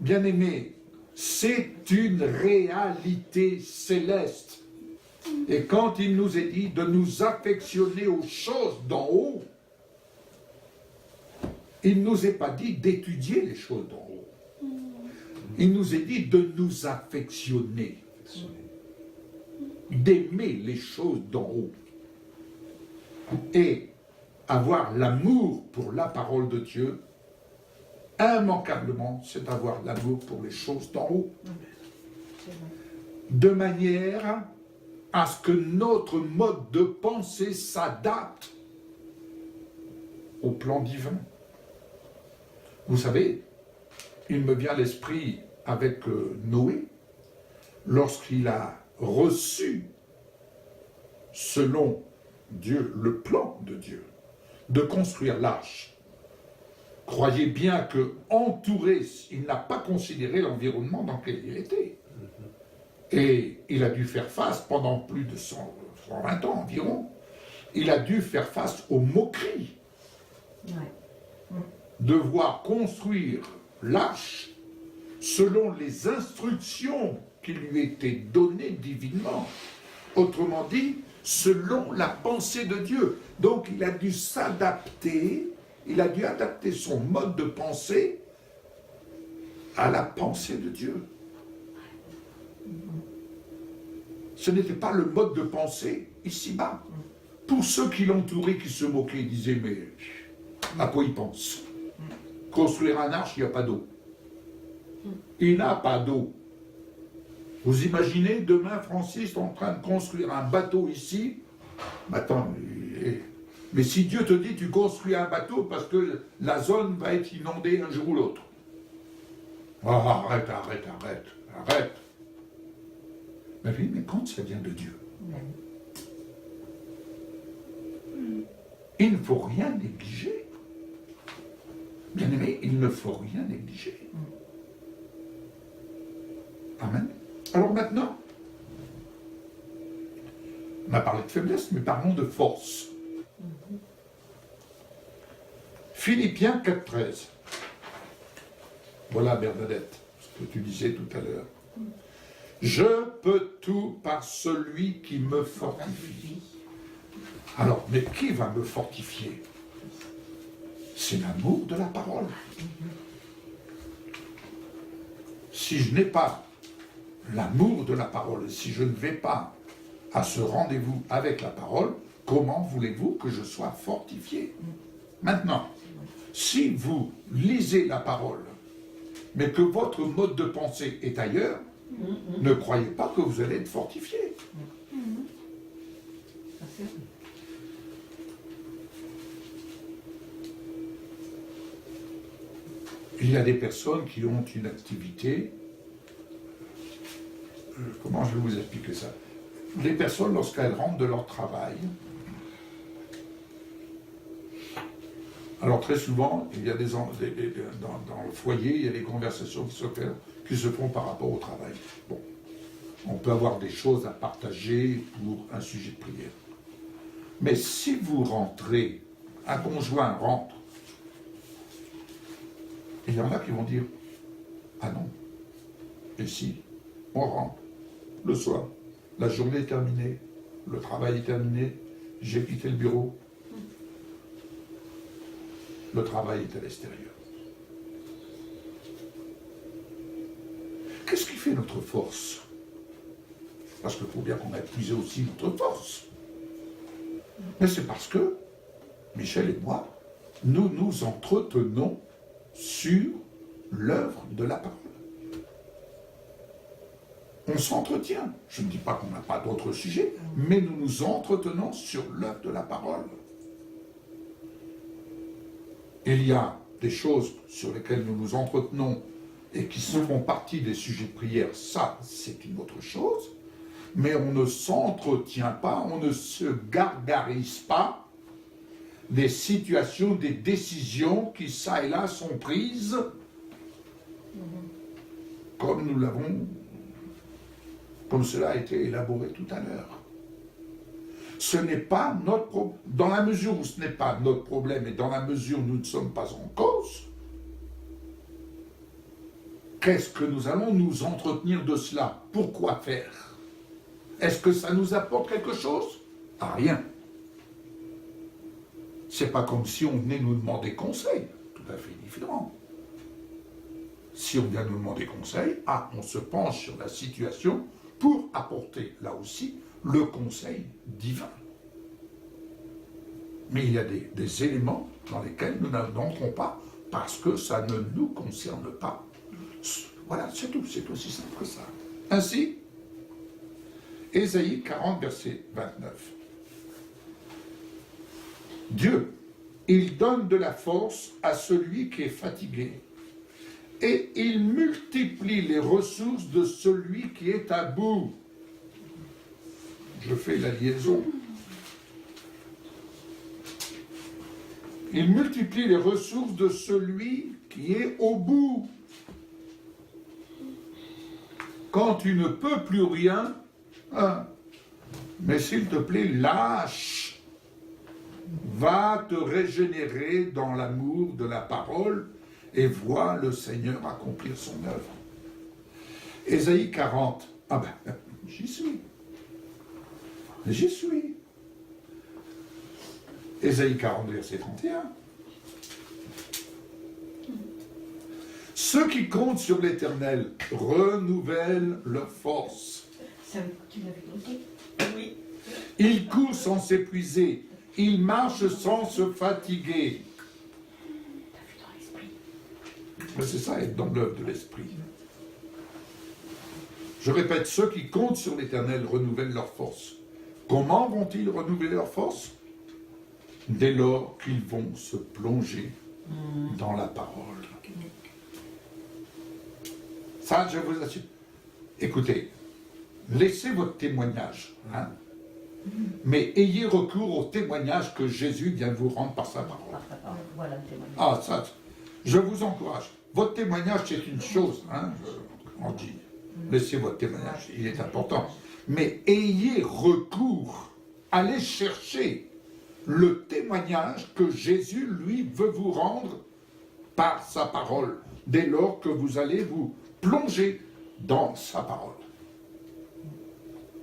Bien-aimé, c'est une réalité céleste. Et quand il nous est dit de nous affectionner aux choses d'en haut, il ne nous est pas dit d'étudier les choses d'en haut. Il nous est dit de nous affectionner, d'aimer les choses d'en haut et avoir l'amour pour la parole de Dieu. Immanquablement, c'est d'avoir l'amour pour les choses d'en haut. De manière à ce que notre mode de pensée s'adapte au plan divin. Vous savez, il me vient à l'esprit avec Noé, lorsqu'il a reçu, selon Dieu, le plan de Dieu, de construire l'arche. Croyez bien que, entouré, il n'a pas considéré l'environnement dans lequel il était. Et il a dû faire face pendant plus de 120 ans environ, il a dû faire face aux moqueries. Devoir construire l'arche selon les instructions qui lui étaient données divinement. Autrement dit, selon la pensée de Dieu. Donc il a dû s'adapter, il a dû adapter son mode de pensée à la pensée de Dieu. ce n'était pas le mode de pensée ici-bas. Pour ceux qui l'entouraient, qui se moquaient, ils disaient, mais à quoi ils pensent? Construire un arche, il n'y a pas d'eau. Il n'a pas d'eau. Vous imaginez demain Francis en train de construire un bateau ici? Attends, mais si Dieu te dit tu construis un bateau parce que la zone va être inondée un jour ou l'autre. Oh, arrête. Mais oui, mais quand ça vient de Dieu, il ne faut rien négliger. Bien aimé, il ne faut rien négliger. Amen. Alors maintenant, on a parlé de faiblesse, mais parlons de force. Philippiens 4,13. Voilà Bernadette, ce que tu disais tout à l'heure. Je peux tout par celui qui me fortifie. Alors, mais qui va me fortifier? C'est l'amour de la parole. Si je n'ai pas l'amour de la parole, si je ne vais pas à ce rendez-vous avec la parole, comment voulez-vous que je sois fortifié? Maintenant, si vous lisez la parole, mais que votre mode de pensée est ailleurs, ne croyez pas que vous allez être fortifié. Il y a des personnes qui ont une activité. Comment je vais vous expliquer ça? Les personnes, lorsqu'elles rentrent de leur travail, alors très souvent, il y a dans le foyer, il y a des conversations qui se font par rapport au travail. Bon, on peut avoir des choses à partager pour un sujet de prière. Mais si vous rentrez, un conjoint rentre, il y en a qui vont dire, ah non, et si, on rentre, le soir, la journée est terminée, le travail est terminé, j'ai quitté le bureau, le travail est à l'extérieur. Qu'est-ce qui fait notre force? Parce qu'il faut bien qu'on a épuisé aussi notre force. Mais c'est parce que, Michel et moi, nous nous entretenons sur l'œuvre de la parole. On s'entretient. Je ne dis pas qu'on n'a pas d'autres sujets, mais nous nous entretenons sur l'œuvre de la parole. Il y a des choses sur lesquelles nous nous entretenons et qui font partie des sujets de prière, ça, c'est une autre chose. Mais on ne s'entretient pas, on ne se gargarise pas des situations, des décisions qui, ça et là, sont prises comme nous l'avons, comme cela a été élaboré tout à l'heure. Ce n'est pas notre problème. Dans la mesure où ce n'est pas notre problème et dans la mesure où nous ne sommes pas en cause, qu'est-ce que nous allons nous entretenir de cela? Pourquoi faire? Est-ce que ça nous apporte quelque chose? Ah, rien. C'est pas comme si on venait nous demander conseil. Tout à fait différent. Si on vient nous demander conseil, on se penche sur la situation pour apporter, là aussi, le conseil divin. Mais il y a des éléments dans lesquels nous n'entrons pas parce que ça ne nous concerne pas. Voilà, c'est tout, c'est aussi simple que ça. Ainsi, Ésaïe 40, verset 29. Dieu, il donne de la force à celui qui est fatigué, et il multiplie les ressources de celui qui est à bout. Je fais la liaison. Il multiplie les ressources de celui qui est au bout. Quand tu ne peux plus rien, mais s'il te plaît, lâche. Va te régénérer dans l'amour de la parole et vois le Seigneur accomplir son œuvre. Ésaïe 40. J'y suis. J'y suis. Ésaïe 40, verset 31. Ceux qui comptent sur l'Éternel renouvellent leur force. Ça, tu l'avais noté? Il court sans s'épuiser. Il marche sans se fatiguer. Mais c'est ça, être dans l'œuvre de l'Esprit. Je répète, ceux qui comptent sur l'Éternel renouvellent leur force. Comment vont-ils renouveler leur force? Dès lors qu'ils vont se plonger dans la parole. Ça, je vous assure. Écoutez, laissez votre témoignage, hein, mais ayez recours au témoignage que Jésus vient vous rendre par sa parole. Voilà le témoignage. Ah, ça, je vous encourage. Votre témoignage, c'est une chose, hein, on dit. Laissez votre témoignage, il est important. Mais ayez recours, allez chercher le témoignage que Jésus, lui, veut vous rendre par sa parole, dès lors que vous allez vous plonger dans sa parole.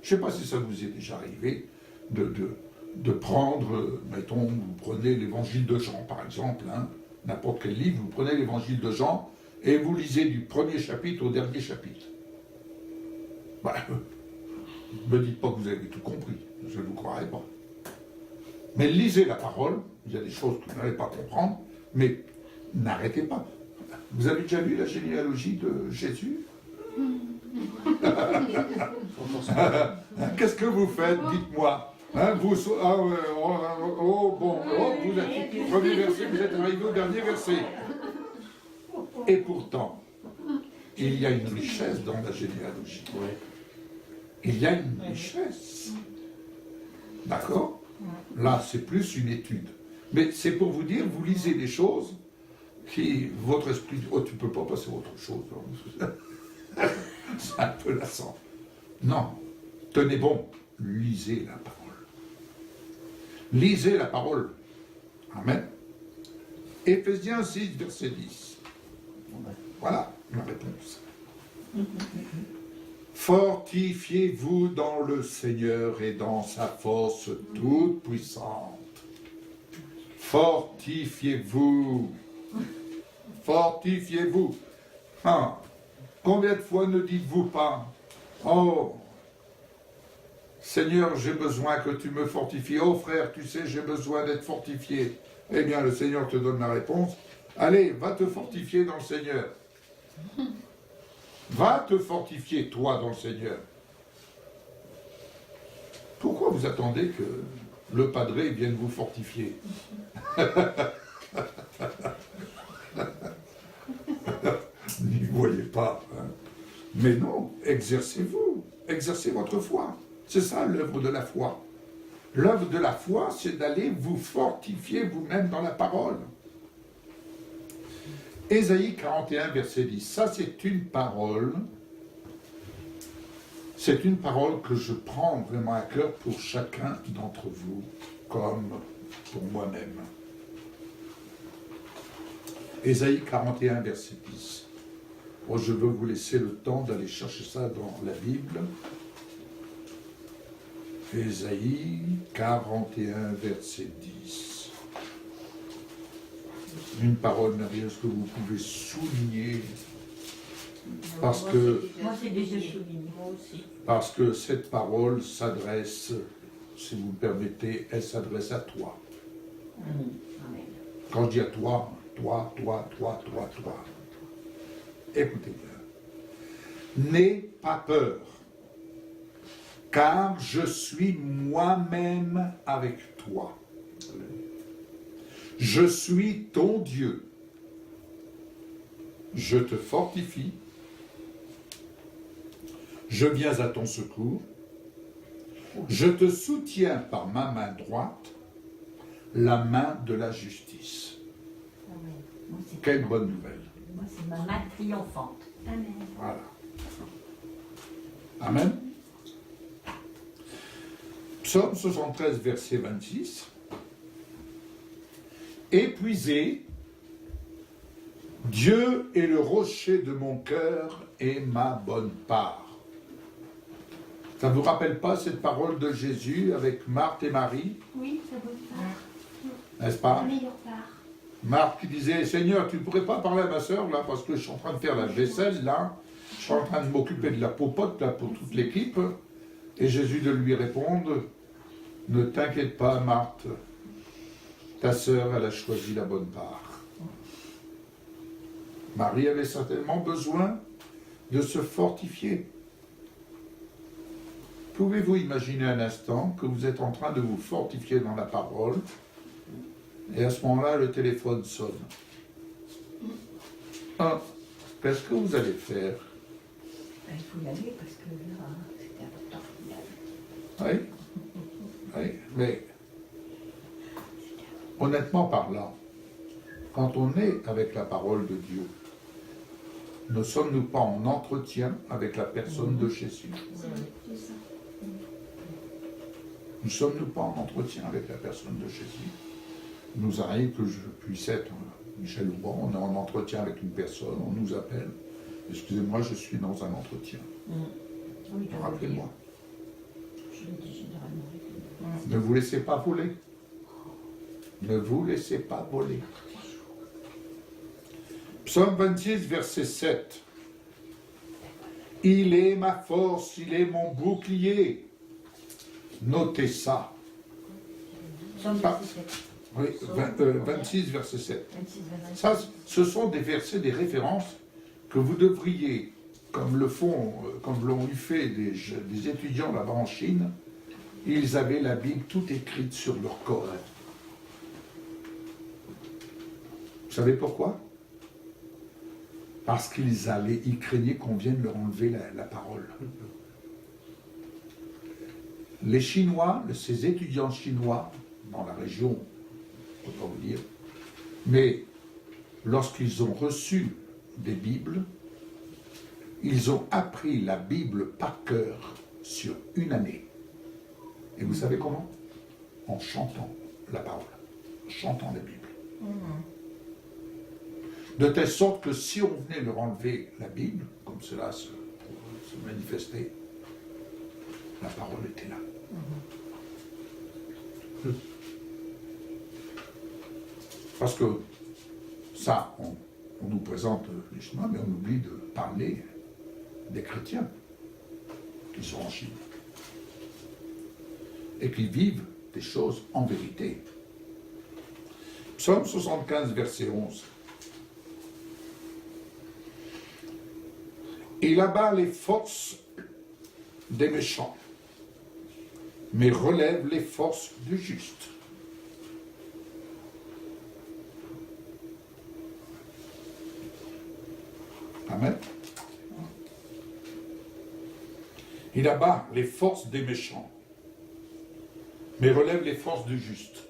Je ne sais pas si ça vous est déjà arrivé de prendre, mettons, vous prenez l'évangile de Jean, par exemple, hein, n'importe quel livre, vous prenez l'évangile de Jean et vous lisez du premier chapitre au dernier chapitre. Bah, ne me dites pas que vous avez tout compris, je ne vous croirai pas. Mais lisez la parole, il y a des choses que vous n'allez pas comprendre, mais n'arrêtez pas. Vous avez déjà lu la généalogie de Jésus? Qu'est-ce que vous faites? Dites-moi. Hein, vous, vous êtes premier verset, vous êtes arrivé au dernier verset. Et pourtant, il y a une richesse dans la généalogie. Il y a une richesse. D'accord? Là, c'est plus une étude. Mais c'est pour vous dire, vous lisez des choses qui, votre esprit, oh, tu ne peux pas passer à autre chose. C'est un peu lassant. Non, tenez bon, lisez la parole. Lisez la parole. Amen. Éphésiens 6, verset 10. Voilà ma réponse. Fortifiez-vous dans le Seigneur et dans sa force toute puissante. Fortifiez-vous. Fortifiez-vous. Ah, combien de fois ne dites-vous pas, oh, Seigneur, j'ai besoin que tu me fortifies. Oh frère, tu sais, j'ai besoin d'être fortifié. Eh bien, le Seigneur te donne la réponse. Allez, va te fortifier dans le Seigneur. Va te fortifier, toi, dans le Seigneur. Pourquoi vous attendez que le padré vienne vous fortifier? N'y voyez pas. Hein. Mais non, exercez-vous. Exercez votre foi. C'est ça l'œuvre de la foi. L'œuvre de la foi, c'est d'aller vous fortifier vous-même dans la parole. Ésaïe 41, verset 10. Ça, c'est une parole. C'est une parole que je prends vraiment à cœur pour chacun d'entre vous, comme pour moi-même. Ésaïe 41, verset 10. Bon, je veux vous laisser le temps d'aller chercher ça dans la Bible. Ésaïe 41, verset 10. Une parole merveilleuse que vous pouvez souligner parce que, Moi, c'est déjà souligné. Moi aussi. parce que cette parole s'adresse, si vous me permettez, elle s'adresse à toi. Amen. Quand je dis à toi, toi. Écoutez bien. N'aie pas peur, car je suis moi-même avec toi. Je suis ton Dieu. Je te fortifie. Je viens à ton secours. Je te soutiens par ma main droite, la main de la justice. Amen. Moi, c'est Quelle bonne nouvelle. Moi, c'est ma main triomphante. Amen. Voilà. Amen. Psaume 73, verset 26. Épuisé, Dieu est le rocher de mon cœur et ma bonne part. Ça ne vous rappelle pas cette parole de Jésus avec Marthe et Marie, Oui, ça vaut part. n'est-ce La pas? meilleure part. Marthe qui disait, Seigneur, tu ne pourrais pas parler à ma soeur là, parce que je suis en train de faire la vaisselle là, je suis en train de m'occuper de la popote là pour toute l'équipe. Et Jésus de lui répondre, Ne t'inquiète pas, Marthe. Ta sœur, elle a choisi la bonne part. Marie avait certainement besoin de se fortifier. Pouvez-vous imaginer un instant que vous êtes en train de vous fortifier dans la parole et à ce moment-là, le téléphone sonne. Qu'est-ce que vous allez faire? Il faut y aller parce que là, c'était important. Oui, mais honnêtement parlant, quand on est avec la parole de Dieu, ne sommes-nous pas en entretien avec la personne de Jésus? C'est ça. Ne sommes-nous pas en entretien avec la personne de Jésus? Il nous arrive que je puisse être Michel Aubin, on est en entretien avec une personne, on nous appelle. Excusez-moi, je suis dans un entretien. Oui, Rappelez-moi. je le dis généralement. Ne vous laissez pas voler. Ne vous laissez pas voler. Psaume 26, verset 7. Il est ma force, il est mon bouclier. Notez ça. Psaume Ah. 17. Oui, 26, verset 7. 26, 27. Ça, ce sont des versets, des références que vous devriez, comme le font, comme l'ont eu fait des étudiants là-bas en Chine, ils avaient la Bible toute écrite sur leur corps. Vous savez pourquoi? Parce ils craignaient qu'on vienne leur enlever la parole. Les Chinois, ces étudiants chinois, dans la région, je ne peux pas vous dire, mais lorsqu'ils ont reçu des Bibles, ils ont appris la Bible par cœur sur une année. Et vous savez comment? En chantant la parole, en chantant la Bible. De telle sorte que si on venait leur enlever la Bible, comme cela se manifestait, la parole était là. Parce que ça, on nous présente les Chinois, mais on oublie de parler des chrétiens qui sont en Chine et qui vivent des choses en vérité. Psaume 75, verset 11. Il abat les forces des méchants, mais relève les forces du juste. Amen. Il abat les forces des méchants, mais relève les forces du juste.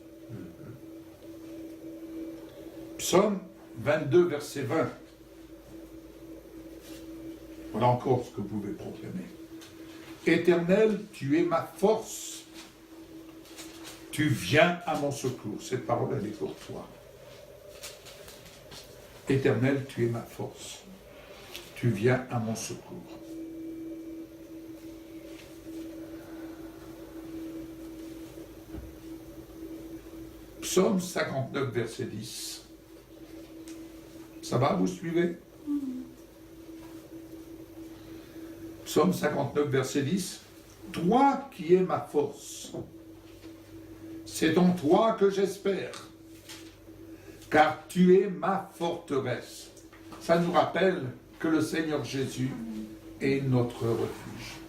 Psaume 22, verset 20. Voilà encore ce que vous pouvez proclamer. Éternel, tu es ma force. Tu viens à mon secours. Cette parole, elle est pour toi. Éternel, tu es ma force. Tu viens à mon secours. Psaume 59, verset 10. Ça va, vous suivez? Psaume 59, verset 10. Toi qui es ma force, c'est en toi que j'espère, car tu es ma forteresse. Ça nous rappelle que le Seigneur Jésus est notre refuge.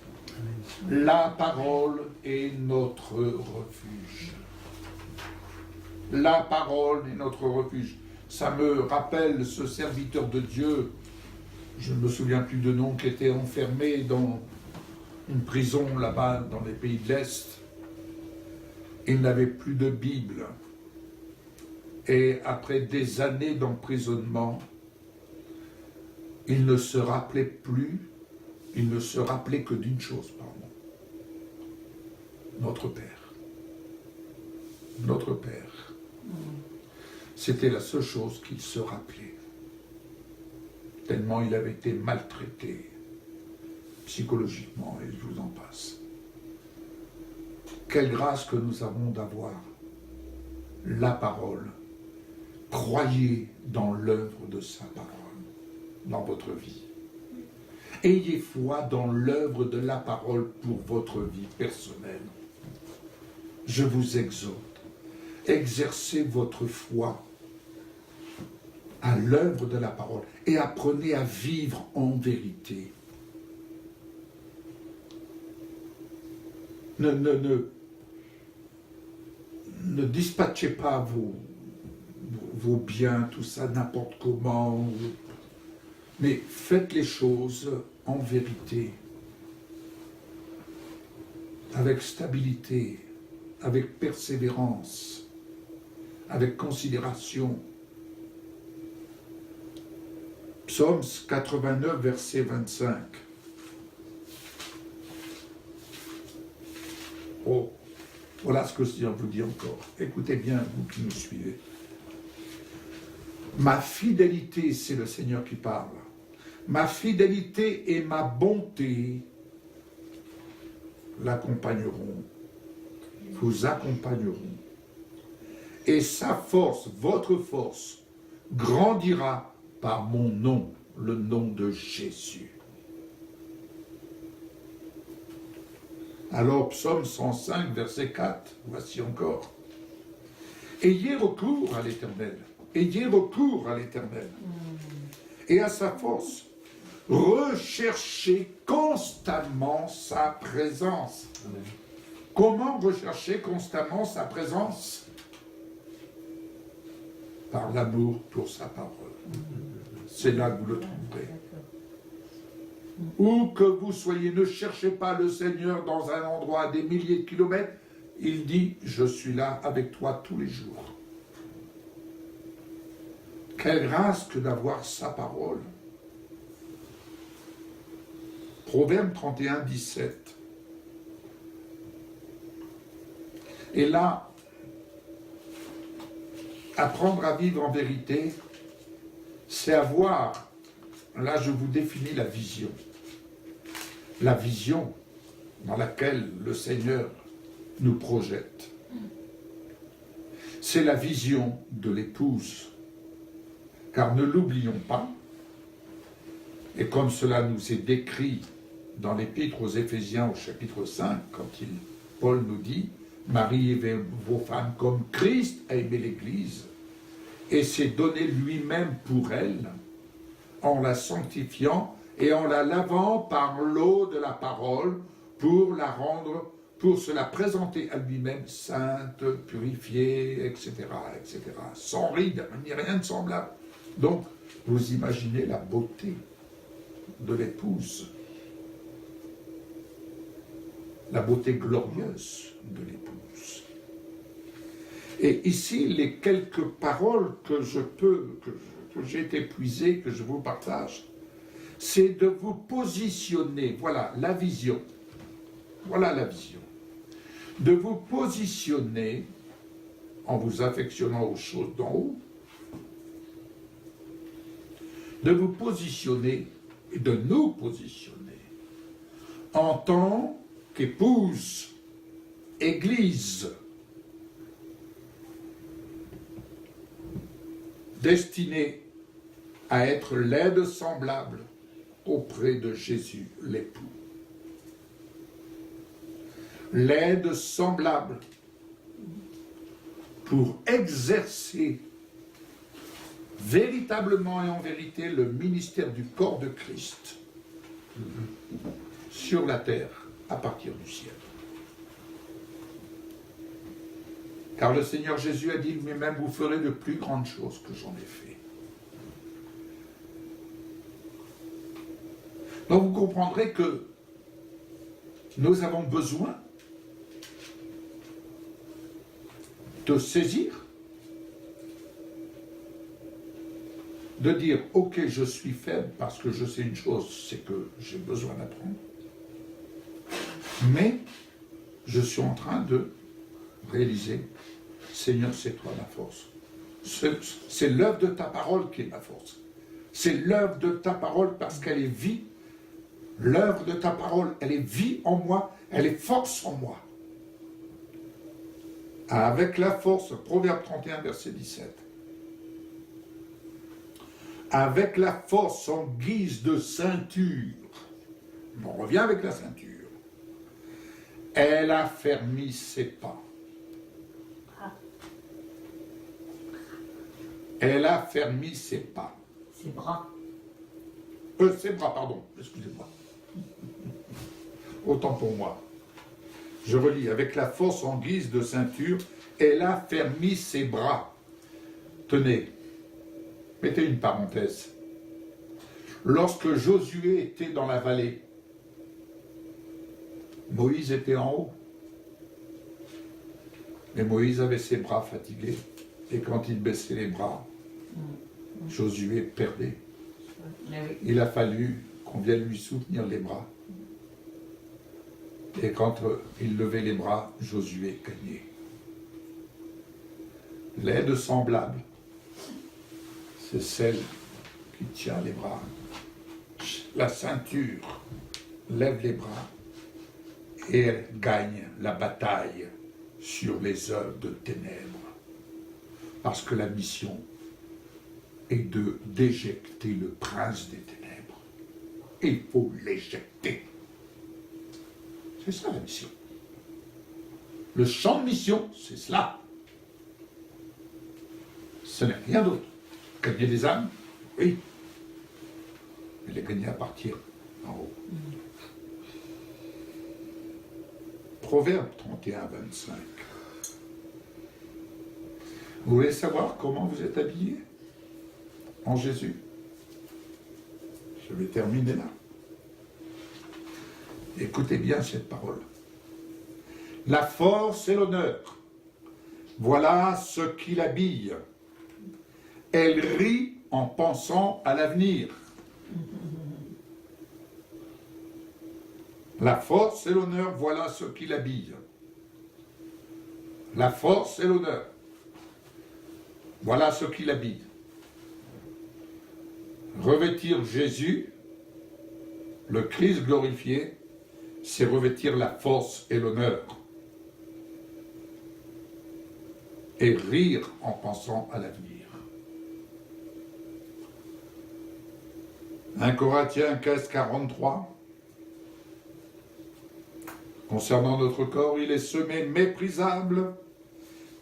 La parole est notre refuge. La parole est notre refuge. Ça me rappelle ce serviteur de Dieu, je ne me souviens plus de nom, qui était enfermé dans une prison là-bas dans les pays de l'Est. Il n'avait plus de Bible. Et après des années d'emprisonnement, il ne se rappelait que d'une chose, pardon. Notre Père. Notre Père. C'était la seule chose qu'il se rappelait. Tellement il avait été maltraité, psychologiquement, et je vous en passe. Quelle grâce que nous avons d'avoir la parole. Croyez dans l'œuvre de sa parole dans votre vie. Ayez foi dans l'œuvre de la parole pour votre vie personnelle. je vous exhorte, exercez votre foi à l'œuvre de la parole et apprenez à vivre en vérité. Ne dispatchez pas vos biens, tout ça, n'importe comment, mais faites les choses en vérité, avec stabilité, avec persévérance, avec considération. Psaume 89, verset 25. Oh, voilà ce que le Seigneur vous dit encore. Écoutez bien, vous qui nous suivez. Ma fidélité, c'est le Seigneur qui parle. Ma fidélité et ma bonté l'accompagneront, vous accompagneront. Et sa force, votre force, grandira par mon nom, le nom de Jésus. Alors, psaume 105, verset 4, voici encore. Ayez recours à l'Éternel, ayez recours à l'Éternel et à sa force. Recherchez constamment sa présence. Amen. Comment rechercher constamment sa présence? Par l'amour pour sa parole. C'est là que vous le trouverez. Où que vous soyez, ne cherchez pas le Seigneur dans un endroit à des milliers de kilomètres. Il dit, je suis là avec toi tous les jours. Quelle grâce que d'avoir sa parole. Proverbe 31, 17. Et là, apprendre à vivre en vérité, c'est avoir, là je vous définis la vision dans laquelle le Seigneur nous projette. C'est la vision de l'épouse, car ne l'oublions pas, et comme cela nous est décrit dans l'épître aux Éphésiens au chapitre 5, quand Paul nous dit « Mariez vos femmes comme Christ a aimé l'Église et s'est donné lui-même pour elle, en la sanctifiant et en la lavant par l'eau de la parole pour se la présenter à lui-même sainte, purifiée, etc., etc., sans ride, ni rien de semblable. » Donc, vous imaginez la beauté de l'épouse, la beauté glorieuse de l'épouse. Et ici, les quelques paroles que j'ai été puisées, que je vous partage, c'est de vous positionner, voilà la vision, de vous positionner en vous affectionnant aux choses d'en haut, de vous positionner et de nous positionner en tant qu'épouse, Église, destinée à être l'aide semblable auprès de Jésus, l'époux. L'aide semblable pour exercer véritablement et en vérité le ministère du corps de Christ sur la terre à partir du ciel. Car le Seigneur Jésus a dit lui-même, vous ferez de plus grandes choses que j'en ai fait. Donc vous comprendrez que nous avons besoin de saisir, de dire, ok, je suis faible parce que je sais une chose, c'est que j'ai besoin d'apprendre, mais je suis en train de réaliser, Seigneur, c'est toi ma force. C'est l'œuvre de ta parole qui est ma force. C'est l'œuvre de ta parole parce qu'elle est vie. L'œuvre de ta parole, elle est vie en moi, elle est force en moi. Avec la force, Proverbe 31, verset 17. Avec la force en guise de ceinture, on revient avec la ceinture, elle affermit ses pas. Elle a fermé ses pas. Ses bras. Ses bras, pardon, excusez-moi. Autant pour moi. Je relis, avec la force en guise de ceinture, elle a fermé ses bras. Tenez, mettez une parenthèse. Lorsque Josué était dans la vallée, Moïse était en haut. Mais Moïse avait ses bras fatigués. Et quand il baissait les bras, Josué perdait. Il a fallu qu'on vienne lui soutenir les bras. Et quand il levait les bras, Josué gagnait. L'aide semblable, c'est celle qui tient les bras. La ceinture lève les bras et elle gagne la bataille sur les œuvres de ténèbres. Parce que la mission est de d'éjecter le prince des ténèbres. Il faut l'éjecter. C'est ça la mission. Le champ de mission, c'est cela. Ce n'est rien d'autre. Gagner des âmes, oui. Mais les gagner à partir en haut. Proverbe 31, 25. Vous voulez savoir comment vous êtes habillés en Jésus? Je vais terminer là. Écoutez bien cette parole. La force et l'honneur, voilà ce qui l'habille. Elle rit en pensant à l'avenir. La force et l'honneur, voilà ce qui l'habille. La force et l'honneur, voilà ce qui l'habille. Revêtir Jésus, le Christ glorifié, c'est revêtir la force et l'honneur. Et rire en pensant à l'avenir. 1 Corinthiens 15, 43. Concernant notre corps, il est semé méprisable,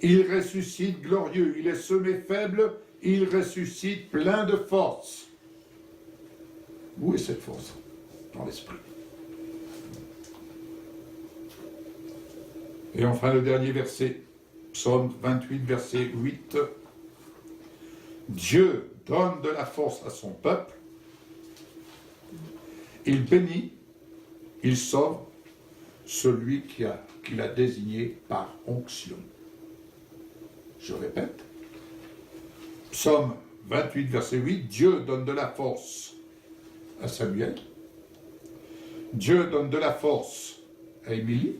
il ressuscite glorieux. Il est semé faible, il ressuscite plein de force. Où est cette force? Dans l'esprit. Et enfin le dernier verset, Psaume 28, verset 8. Dieu donne de la force à son peuple, il bénit, il sauve celui qu'il a désigné par onction. Je répète, Psaume 28, verset 8, Dieu donne de la force à Samuel, Dieu donne de la force à Émilie,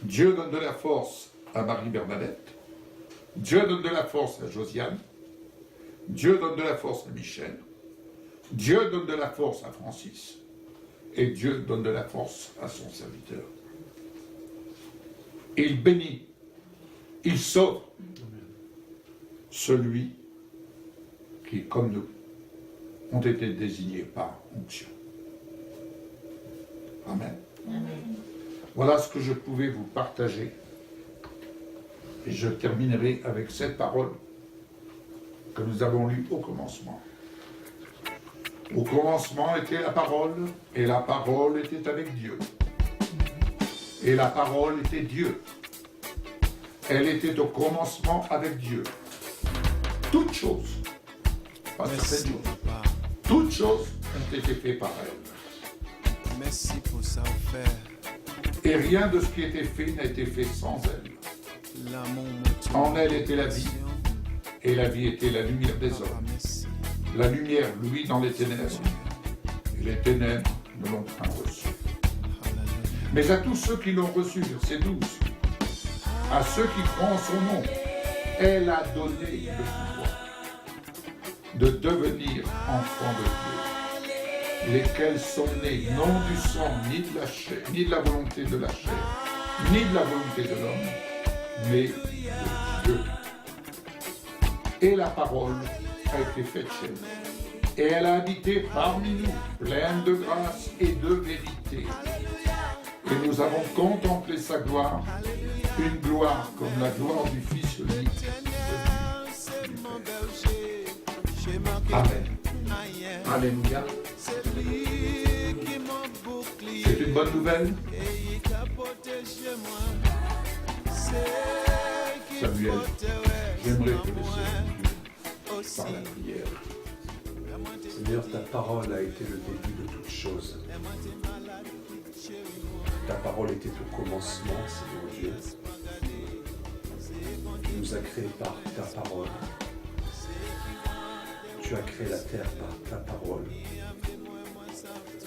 Dieu donne de la force à Marie-Bernadette, Dieu donne de la force à Josiane, Dieu donne de la force à Michel, Dieu donne de la force à Francis, et Dieu donne de la force à son serviteur. Il bénit, il sauve celui qui, comme nous, ont été désignés par onction. Amen. Amen. Voilà ce que je pouvais vous partager. Et je terminerai avec cette parole que nous avons lue au commencement. Au commencement était la parole, et la parole était avec Dieu. Et la parole était Dieu. Elle était au commencement avec Dieu. Toutes choses, pas certaines choses, toutes choses ont été faites par elle. Merci pour ça offert. Et rien de ce qui était fait n'a été fait sans elle. En elle était la vie, et la vie était la lumière des hommes. La lumière luit dans les ténèbres, et les ténèbres ne l'ont point reçue. Mais à tous ceux qui l'ont reçu, verset 12, à ceux qui croient en son nom, elle a donné le pouvoir de devenir enfants de Dieu, lesquels sont nés non du sang, ni de la chair, ni de la volonté de la chair, ni de la volonté de l'homme, mais de Dieu. Et la parole a été faite chez nous. Et elle a habité parmi nous, pleine de grâce et de vérité. Et nous avons contemplé sa gloire, une gloire comme la gloire du Fils unique de Dieu. J'ai marqué Amen. ailleurs. Alléluia. C'est lui qui m'a bouclier. C'est une bonne nouvelle, Et il capote chez moi. C'est qui Samuel. porte, ouais, J'aimerais sans te laisser moi conclure par la prière. Seigneur, ta parole a été le début de toutes choses. Ta parole était au commencement, Seigneur Dieu. Tu nous as créés par ta parole. Tu as créé la terre par ta parole.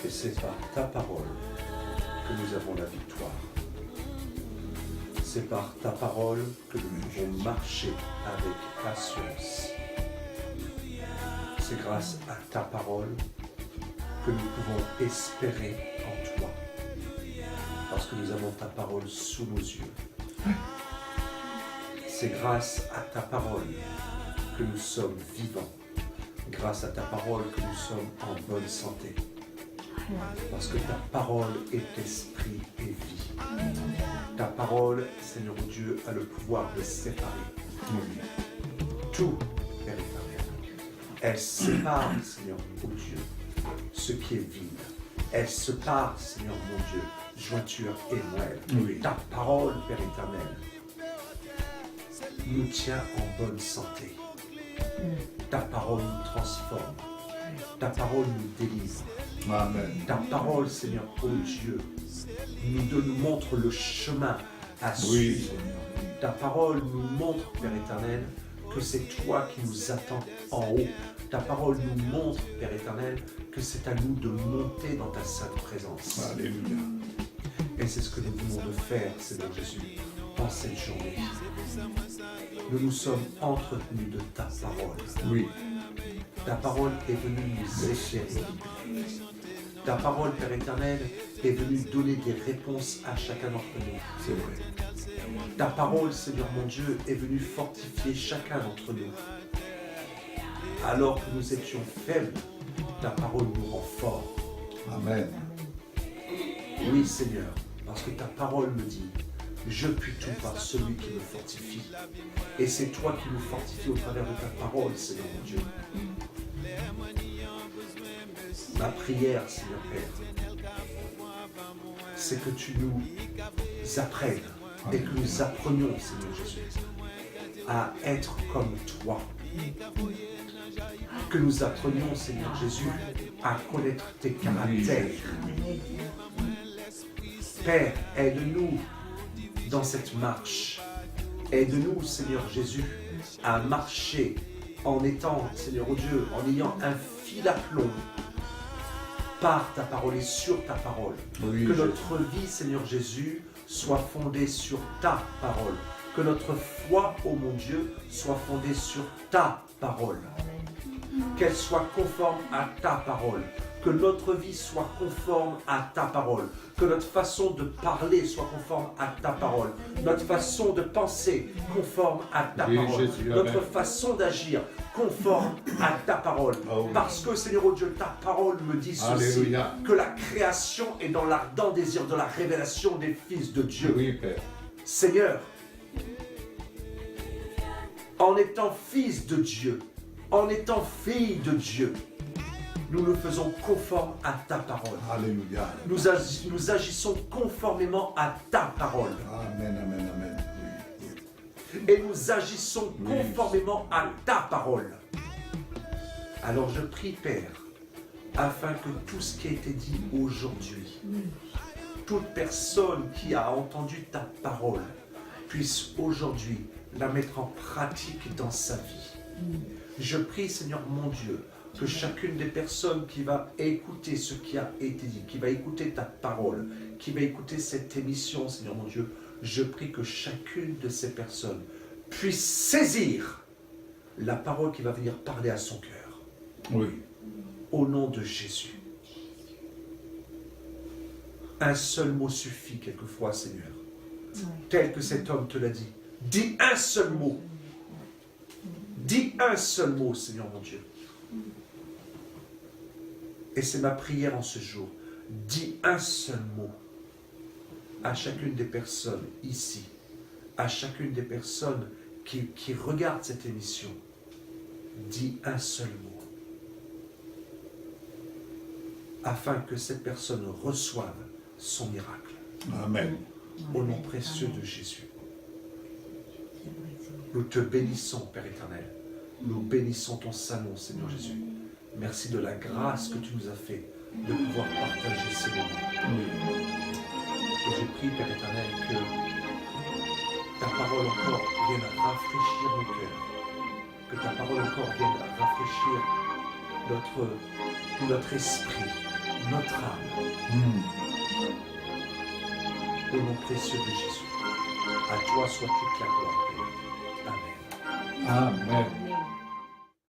Et c'est par ta parole que nous avons la victoire. C'est par ta parole que nous pouvons marcher avec assurance. C'est grâce à ta parole que nous pouvons espérer en toi. Parce que nous avons ta parole sous nos yeux. C'est grâce à ta parole que nous sommes vivants. Grâce à ta parole que nous sommes en bonne santé. Parce que ta parole est esprit et vie. Ta parole, Seigneur Dieu, a le pouvoir de séparer tout, Père éternel. Elle sépare, Seigneur mon Dieu, ce qui est vide. Elle sépare, Seigneur mon Dieu, jointure et moelle. Oui. Ta parole, Père éternel, nous tient en bonne santé. Ta parole nous transforme. Ta parole nous délivre. Amen. Ta parole, Seigneur, oh Dieu, nous montre le chemin à Oui, suivre. Seigneur. Ta parole nous montre, Père éternel, que c'est toi qui nous attends en haut. Ta parole nous montre, Père éternel, que c'est à nous de monter dans ta sainte présence. Alléluia. Et c'est ce que nous voulons de faire, Seigneur Jésus, en cette journée. Nous nous sommes entretenus de ta parole. Oui. Ta parole est venue nous éclairer. Ta parole, Père éternel, est venue donner des réponses à chacun d'entre nous. C'est vrai. Ta parole, Seigneur mon Dieu, est venue fortifier chacun d'entre nous. Alors que nous étions faibles, ta parole nous rend forts. Amen. Oui, Seigneur, parce que ta parole me dit, je puis tout par celui qui me fortifie. Et c'est toi qui nous fortifies au travers de ta parole, Seigneur mon Dieu. Ma prière, Seigneur Père, c'est que tu nous apprennes et que nous apprenions, Seigneur Jésus, à être comme toi. Que nous apprenions, Seigneur Jésus, à connaître tes caractères. Père, aide-nous dans cette marche. Aide-nous, Seigneur Jésus, à marcher en étant, Seigneur Dieu, en ayant un fil à plomb par ta parole et sur ta parole. Oui, Que Jésus. notre vie, Seigneur Jésus, soit fondée sur ta parole. Que notre foi, ô mon Dieu, soit fondée sur ta parole. Qu'elle soit conforme à ta parole. Que notre vie soit conforme à ta parole. Que notre façon de parler soit conforme à ta parole. Notre façon de penser conforme à ta Oui, parole. Jésus, Notre amen. façon d'agir conforme à ta parole. Oh oui. Parce que, Seigneur oh Dieu, ta parole me dit ceci. Alléluia. Que la création est dans l'ardent désir de la révélation des fils de Dieu. Oui, Père. Seigneur, en étant fils de Dieu, en étant fille de Dieu, nous nous faisons conforme à ta parole. Alléluia. Nous agissons conformément à ta parole. Amen, amen, amen. Oui, oui. Et nous agissons Oui. conformément à ta parole. Alors je prie, Père, afin que tout ce qui a été dit aujourd'hui, toute personne qui a entendu ta parole puisse aujourd'hui la mettre en pratique dans sa vie. Je prie, Seigneur mon Dieu, que chacune des personnes qui va écouter ce qui a été dit, qui va écouter ta parole, qui va écouter cette émission, Seigneur mon Dieu, je prie que chacune de ces personnes puisse saisir la parole qui va venir parler à son cœur. Oui. Au nom de Jésus. Un seul mot suffit quelquefois, Seigneur. Tel que cet homme te l'a dit. Dis un seul mot. Dis un seul mot, Seigneur mon Dieu. Et c'est ma prière en ce jour. Dis un seul mot à chacune des personnes ici, à chacune des personnes qui regardent cette émission. dis un seul mot, afin que cette personne reçoive son miracle. Amen. Au nom précieux de Jésus. C'est vrai, Seigneur. Nous te bénissons, Père éternel. Nous bénissons ton Saint-Nom, Seigneur Jésus. Merci de la grâce que tu nous as fait de pouvoir partager ces moments. Oui. Et je prie, Père éternel, que ta parole encore vienne rafraîchir nos cœurs. Que ta parole encore vienne rafraîchir notre esprit, notre âme. Au nom précieux de Jésus. À toi soit toute la gloire, Père. Amen. Amen.